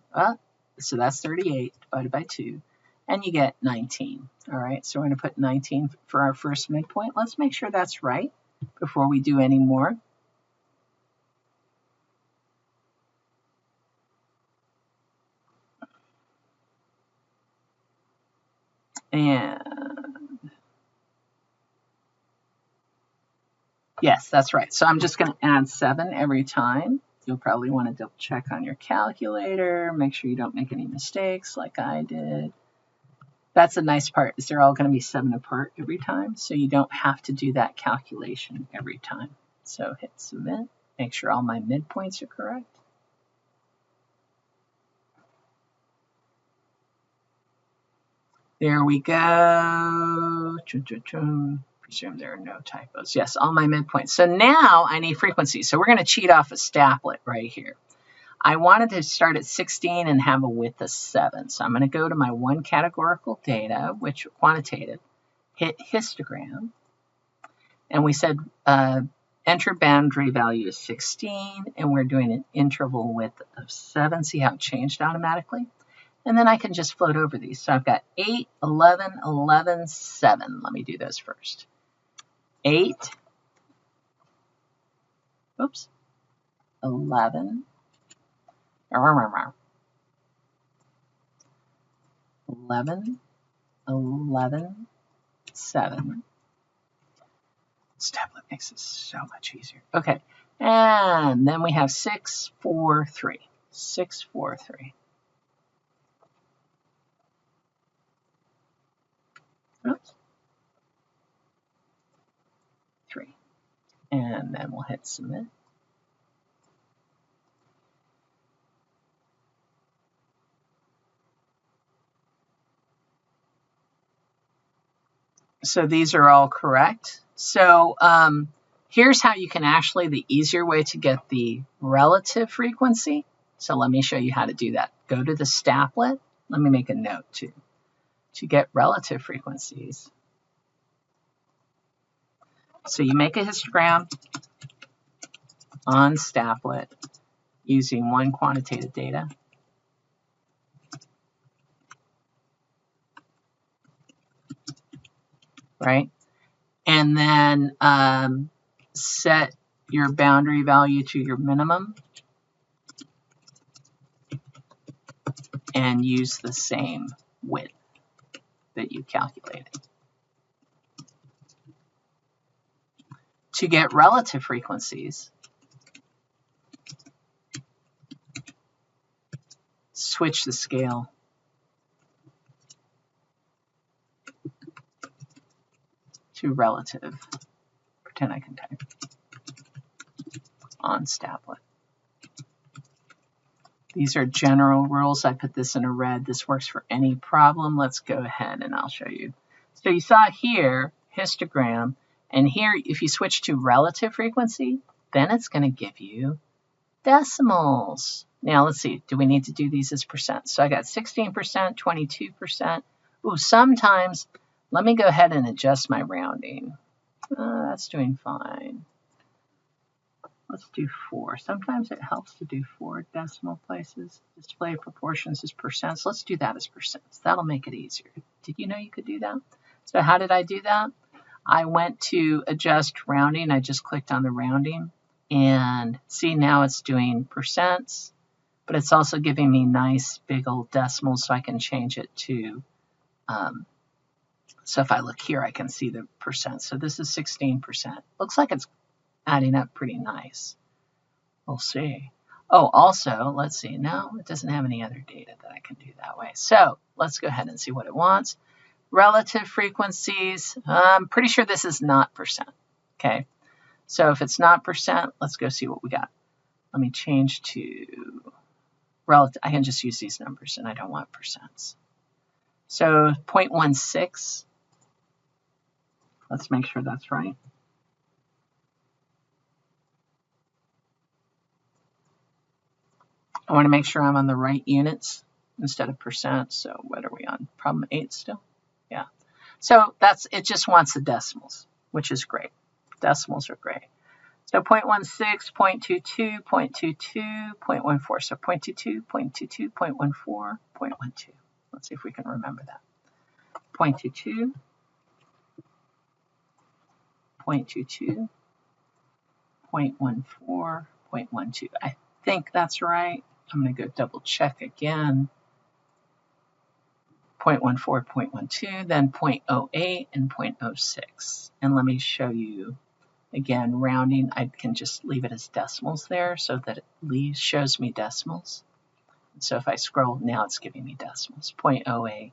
so that's 38 divided by 2, and you get 19. All right, so we're going to put 19 for our first midpoint. Let's make sure that's right before we do any more. And yes, that's right. So I'm just going to add 7 every time. You'll probably want to double check on your calculator. Make sure you don't make any mistakes like I did. That's the nice part, is they're all going to be 7 apart every time. So you don't have to do that calculation every time. So hit submit. Make sure all my midpoints are correct. There we go. Presume there are no typos. Yes, all my midpoints. So now I need frequency. So we're going to cheat off a Staplet right here. I wanted to start at 16 and have a width of 7. So I'm going to go to my one categorical data, which quantitative, hit histogram. And we said enter boundary value is 16, and we're doing an interval width of 7. See how it changed automatically? And then I can just float over these. So I've got 8, 11, 11, 7. Let me do those first. 8, oops, 11, 11, 11, 7. Steplet makes this so much easier. Okay, and then we have 6, 4, 3. 6, 4, 3. Oops. 3. And then we'll hit submit. So these are all correct. So here's how you can actually, the easier way to get the relative frequency. So let me show you how to do that. Go to the Staplet. Let me make a note too. To get relative frequencies. So you make a histogram on Staplet using one quantitative data. Right? And then set your boundary value to your minimum and use the same width that you calculated. To get relative frequencies, switch the scale to relative. Pretend I can type on Staplet. These are general rules. I put this in a red. This works for any problem. Let's go ahead and I'll show you. So you saw here, histogram, and here if you switch to relative frequency, then it's going to give you decimals. Now let's see, do we need to do these as percent? So I got 16%, 22%. Ooh, sometimes, let me go ahead and adjust my rounding. That's doing fine. Let's do 4. Sometimes it helps to do 4 decimal places. Display proportions as percents. Let's do that as percents. That'll make it easier. Did you know you could do that? So how did I do that? I went to adjust rounding. I just clicked on the rounding. And see, now it's doing percents. But it's also giving me nice big old decimals so I can change it to... so if I look here, I can see the percent. So this is 16%. Looks like it's adding up pretty nice. We'll see. Oh, also, let's see. No, it doesn't have any other data that I can do that way. So let's go ahead and see what it wants. Relative frequencies. I'm pretty sure this is not percent. Okay. So if it's not percent, let's go see what we got. Let me change to relative. I can just use these numbers and I don't want percents. So 0.16. Let's make sure that's right. I want to make sure I'm on the right units instead of percent. So what are we on? Problem 8 still? Yeah. So that's, it just wants the decimals, which is great. Decimals are great. So 0.16, 0.22, 0.22, 0.14. So 0.22, 0.22, 0.14, 0.12. Let's see if we can remember that. 0.22, 0.22, 0.14, 0.12. I think that's right. I'm going to go double check again. 0.14, 0.12, then 0.08 and 0.06. And let me show you again, rounding. I can just leave it as decimals there so that it shows me decimals. So if I scroll, now it's giving me decimals, 0.08,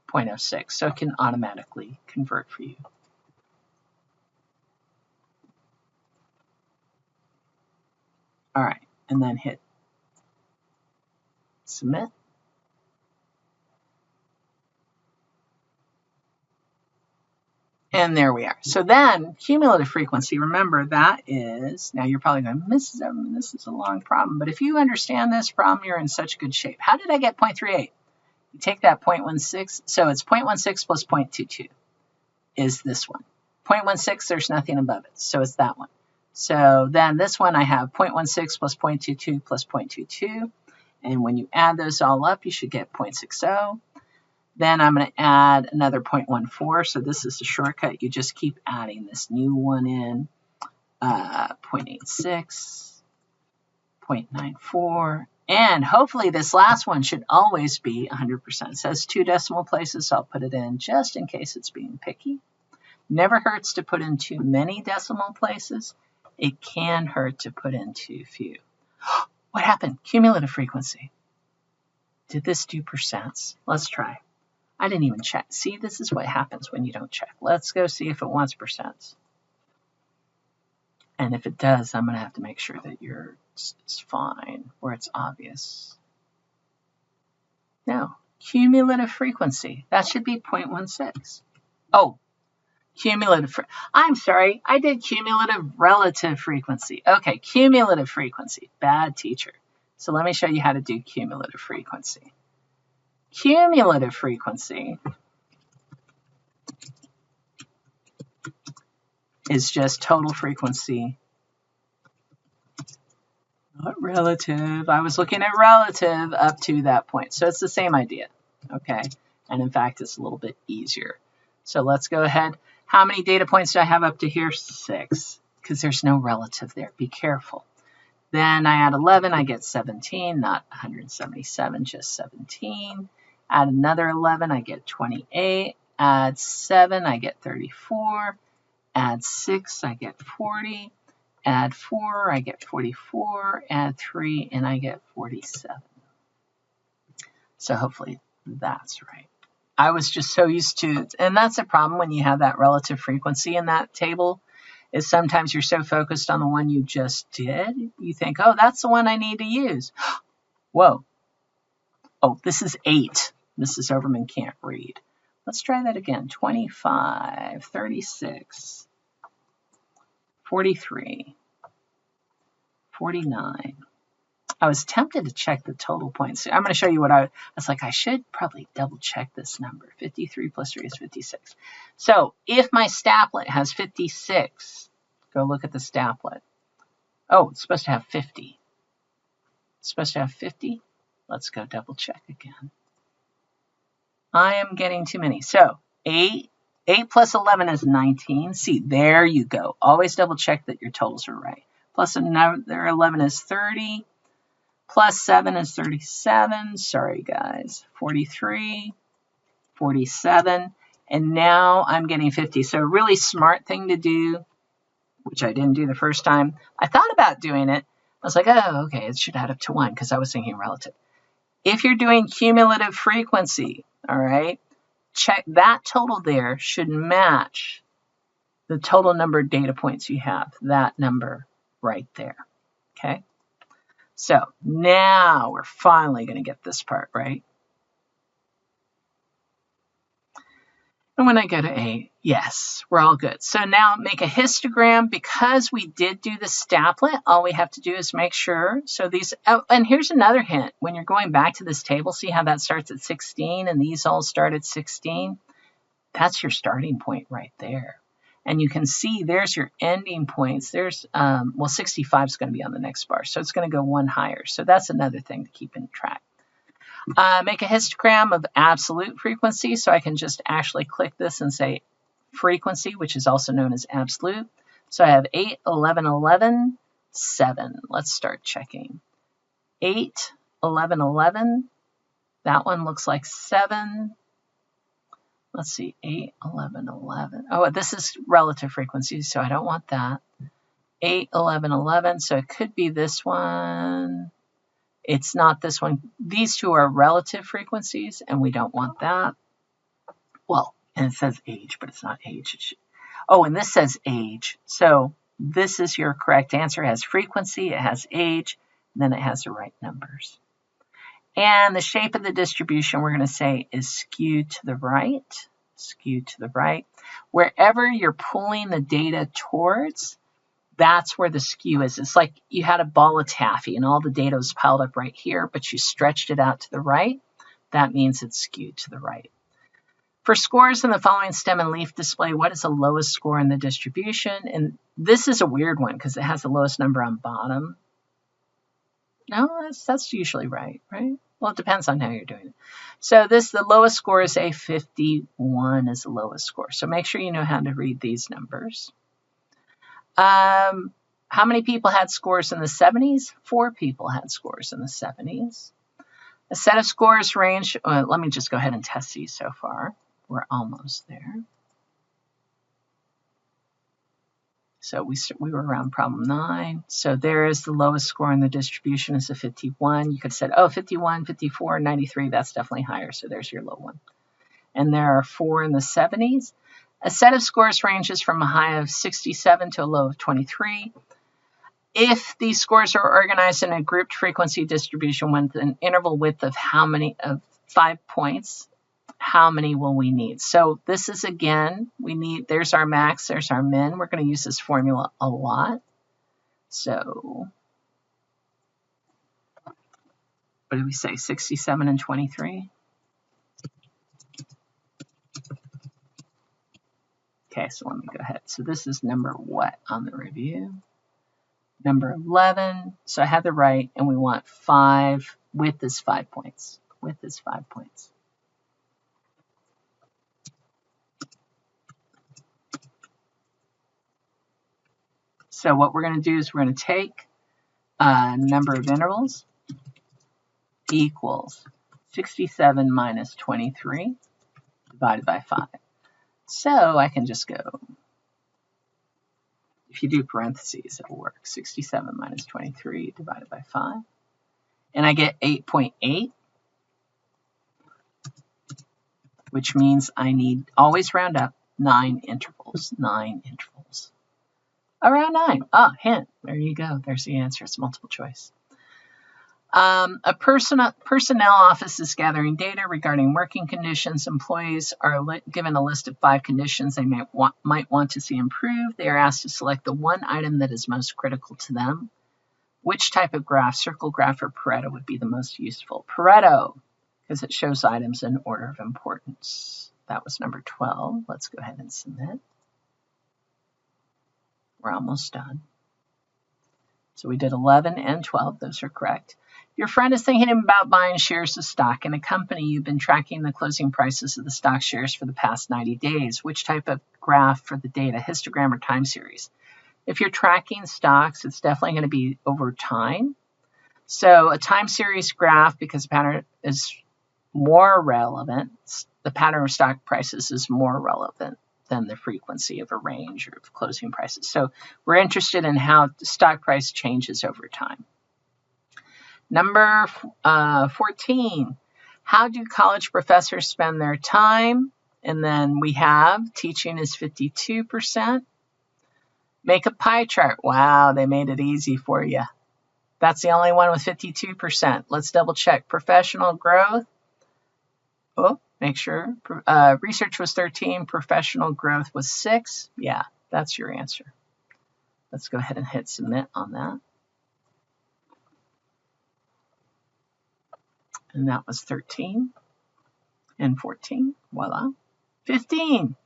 0.06. So it can automatically convert for you. All right, and then hit submit. And there we are. So then cumulative frequency, remember that is, now you're probably going, Mrs. Everman, this is a long problem. But if you understand this problem, you're in such good shape. How did I get 0.38? You take that 0.16. So it's 0.16 plus 0.22 is this one. 0.16, there's nothing above it. So it's that one. So then this one I have 0.16 plus 0.22 plus 0.22. And when you add those all up, you should get 0.60. Then I'm going to add another 0.14. So this is a shortcut. You just keep adding this new one in. 0.86, 0.94. And hopefully this last one should always be 100%. It says 2 decimal places, so I'll put it in just in case it's being picky. Never hurts to put in too many decimal places. It can hurt to put in too few. What happened? Cumulative frequency. Did this do percents? Let's try. I didn't even check. See, this is what happens when you don't check. Let's go see if it wants percents. And if it does, I'm going to have to make sure that yours is fine, where it's obvious. No, cumulative frequency. That should be 0.16. Oh, cumulative. I'm sorry, I did cumulative relative frequency. Okay, cumulative frequency. Bad teacher. So let me show you how to do cumulative frequency. Cumulative frequency is just total frequency, not relative. I was looking at relative up to that point. So it's the same idea, okay? And in fact, it's a little bit easier. So let's go ahead. How many data points do I have up to here? 6, because there's no relative there. Be careful. Then I add 11, I get 17, not 177, just 17. Add another 11, I get 28. Add 7, I get 34. Add 6, I get 40. Add 4, I get 44. Add 3, and I get 47. So hopefully that's right. I was just so used to, and that's a problem when you have that relative frequency in that table, is sometimes you're so focused on the one you just did, you think, oh, that's the one I need to use. Whoa. Oh, this is 8. Mrs. Overman can't read. Let's try that again. 25, 36, 43, 49. I was tempted to check the total points. I'm going to show you what I was like, I should probably double check this number. 53 plus 3 is 56. So if my staplet has 56, go look at the staplet. Oh, it's supposed to have 50. It's supposed to have 50. Let's go double check again. I am getting too many. So 8 plus 11 is 19. See, there you go. Always double check that your totals are right. Plus another 11 is 30. Plus 7 is 37. Sorry, guys. 43, 47. And now I'm getting 50. So a really smart thing to do, which I didn't do the first time. I thought about doing it. I was like, oh, okay, it should add up to 1 because I was thinking relative. If you're doing cumulative frequency, all right, check that total there should match the total number of data points you have, that number right there, okay? So now we're finally going to get this part right. And when I go to 8, yes, we're all good. So now make a histogram. Because we did do the staplet, all we have to do is make sure. So these, oh, and here's another hint. When you're going back to this table, see how that starts at 16 and these all start at 16? That's your starting point right there. And you can see there's your ending points. There's, well, 65 is going to be on the next bar. So it's going to go 1 higher. So that's another thing to keep in track. Make a histogram of absolute frequency. So I can just actually click this and say frequency, which is also known as absolute. So I have 8, 11, 11, 7. Let's start checking. 8, 11, 11. That one looks like 7. Let's see, 8, 11, 11. Oh, this is relative frequency, so I don't want that. 8, 11, 11. So it could be this one. It's not this one. These two are relative frequencies, and we don't want that. Well, and it says age, but it's not age. Oh, and this says age. So this is your correct answer. It has frequency, it has age, and then it has the right numbers. And the shape of the distribution, we're going to say, is skewed to the right. Skewed to the right. Wherever you're pulling the data towards, that's where the skew is. It's like you had a ball of taffy and all the data was piled up right here, but you stretched it out to the right. That means it's skewed to the right. For scores in the following stem and leaf display, what is the lowest score in the distribution? And this is a weird one because it has the lowest number on bottom. No, that's usually right? Well, it depends on how you're doing it. So the lowest score is a 51 is the lowest score. So make sure you know how to read these numbers. How many people had scores in the 70s? 4 people had scores in the 70s. A set of scores range, let me just go ahead and test these so far. We're almost there. So we were around problem 9. So there is the lowest score in the distribution is a 51. You could have said, oh, 51, 54, 93, that's definitely higher. So there's your low one. And there are 4 in the 70s. A set of scores ranges from a high of 67 to a low of 23. If these scores are organized in a grouped frequency distribution with an interval width of 5 points, how many will we need? So this is, again, there's our max, there's our min. We're going to use this formula a lot. So what did we say, 67 and 23? Okay, so let me go ahead. So this is number what on the review? Number 11. So I had the right, and we want 5. Width is 5 points. Width is 5 points. So what we're going to do is we're going to take number of intervals equals 67 minus 23 divided by 5. So I can just go, if you do parentheses, it'll work. 67 minus 23 divided by 5. And I get 8.8, which means I need, always round up, 9 intervals. 9 intervals. Around 9. Ah, hint. There you go. There's the answer. It's multiple choice. A personnel office is gathering data regarding working conditions. Employees are given a list of 5 conditions they might want to see improved. They are asked to select the one item that is most critical to them. Which type of graph, circle graph or Pareto, would be the most useful? Pareto, because it shows items in order of importance. That was number 12. Let's go ahead and submit. We're almost done. So we did 11 and 12. Those are correct. Your friend is thinking about buying shares of stock in a company. You've been tracking the closing prices of the stock shares for the past 90 days. Which type of graph for the data, histogram or time series? If you're tracking stocks, it's definitely going to be over time. So a time series graph, because the pattern is more relevant, the pattern of stock prices is more relevant than the frequency of a range or of closing prices. So we're interested in how the stock price changes over time. Number 14, how do college professors spend their time? And then we have teaching is 52%. Make a pie chart. Wow, they made it easy for you. That's the only one with 52%. Let's double check. Professional growth. Oh, make sure. Research was 13. Professional growth was 6. Yeah, that's your answer. Let's go ahead and hit submit on that. And that was 13 and 14. Voila. 15.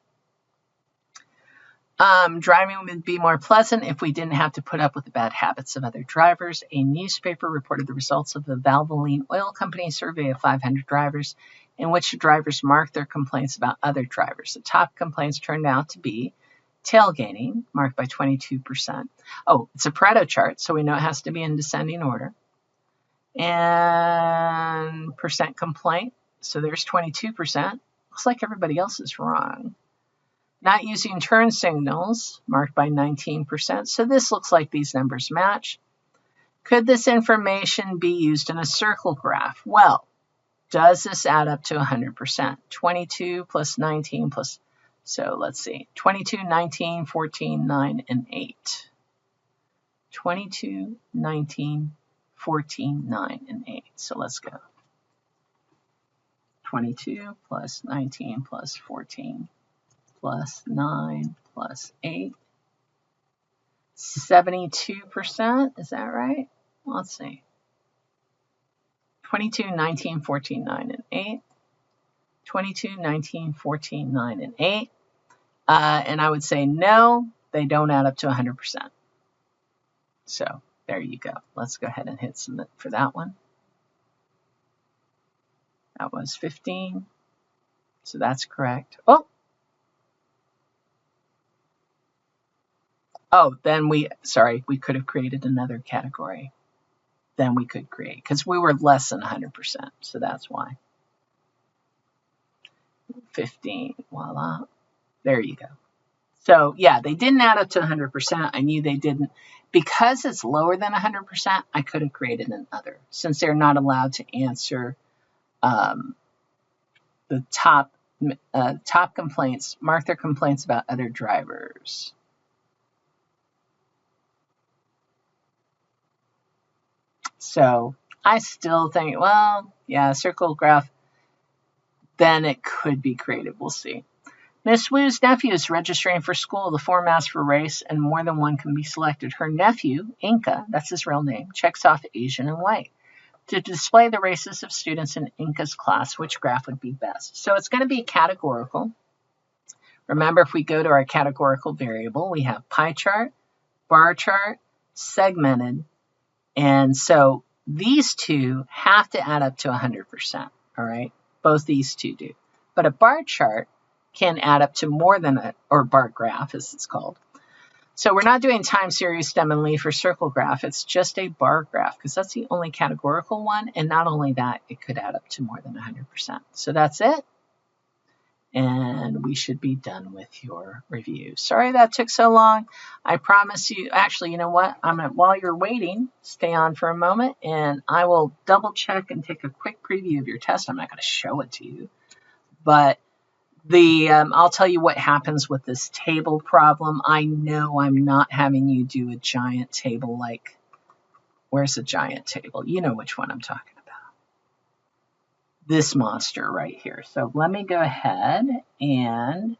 Driving would be more pleasant if we didn't have to put up with the bad habits of other drivers. A newspaper reported the results of the Valvoline Oil Company survey of 500 drivers, in which the drivers marked their complaints about other drivers. The top complaints turned out to be tailgating, marked by 22%. Oh, it's a Pareto chart, so we know it has to be in descending order. And percent complaint, so there's 22%. Looks like everybody else is wrong. Not using turn signals, marked by 19%. So this looks like these numbers match. Could this information be used in a circle graph? Well, does this add up to 100%? 22 plus 19 plus, so let's see, 22, 19, 14, 9, and 8. 22, 19, 14, 9, and 8. So let's go. 22 plus 19 plus 14 plus 9 plus 8. 72%, is that right? Let's see. 22, 19, 14, 9, and 8. 22, 19, 14, 9, and 8. And I would say no, they don't add up to 100%. So there you go. Let's go ahead and hit submit for that one. That was 15. So that's correct. Oh, then we could have created another category. Then we could create, because we were less than 100%. So that's why. 15, voila. There you go. So yeah, they didn't add up to 100%. I knew they didn't. Because it's lower than 100%, I could have created an other, since they're not allowed to answer the top complaints, mark their complaints about other drivers. So I still think, well, yeah, circle graph, then it could be created. We'll see. Miss Wu's nephew is registering for school. The form asks for race, and more than one can be selected. Her nephew, Inca, that's his real name, checks off Asian and white. To display the races of students in Inca's class, which graph would be best? So it's going to be categorical. Remember, if we go to our categorical variable, we have pie chart, bar chart, segmented. And so these two have to add up to 100%, all right? Both these two do. But a bar chart can add up to more than or bar graph as it's called. So we're not doing time series, stem, and leaf or circle graph. It's just a bar graph because that's the only categorical one. And not only that, it could add up to more than 100%. So that's it. And we should be done with your review. Sorry that took so long. I promise you, actually, you know what? While you're waiting, stay on for a moment and I will double check and take a quick preview of your test. I'm not going to show it to you, but I'll tell you what happens with this table problem. I know I'm not having you do a giant table like, where's a giant table? You know which one I'm talking about. This monster right here. So let me go ahead and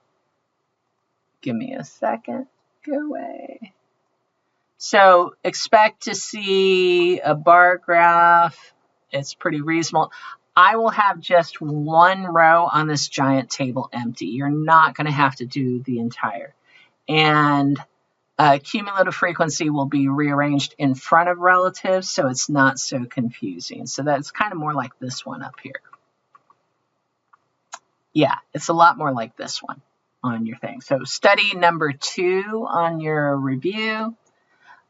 give me a second. Go away. So expect to see a bar graph. It's pretty reasonable. I will have just one row on this giant table empty. You're not going to have to do the entire. And cumulative frequency will be rearranged in front of relatives, so it's not so confusing. So that's kind of more like this one up here. Yeah, it's a lot more like this one on your thing. So study number 2 on your review.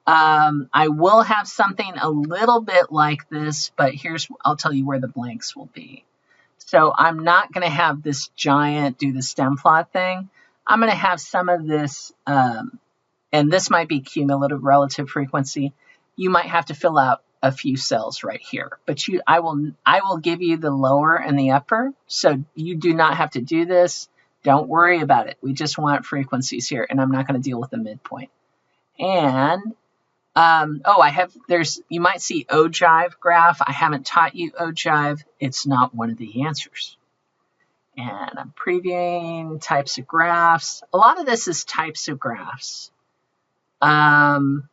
I will have something a little bit like this, but I'll tell you where the blanks will be. So I'm not going to have this giant do the stem plot thing. I'm going to have some of this, and this might be cumulative relative frequency. You might have to fill out a few cells right here, but I will give you the lower and the upper, so you do not have to do this. Don't worry about it. We just want frequencies here, and I'm not going to deal with the midpoint. And you might see ogive graph. I haven't taught you ogive. It's not one of the answers. And I'm previewing types of graphs. A lot of this is types of graphs. And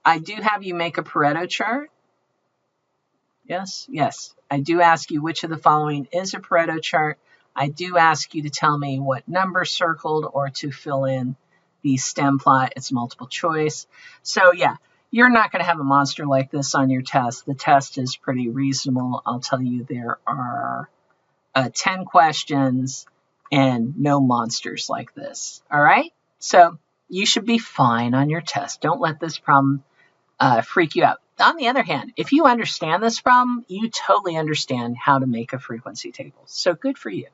I do have you make a Pareto chart. Yes. I do ask you which of the following is a Pareto chart. I do ask you to tell me what number circled or to fill in the stem plot. It's multiple choice. So yeah, you're not going to have a monster like this on your test. The test is pretty reasonable. I'll tell you there are 10 questions and no monsters like this. All right? So you should be fine on your test. Don't let this problem freak you out. On the other hand, if you understand this problem, you totally understand how to make a frequency table. So good for you.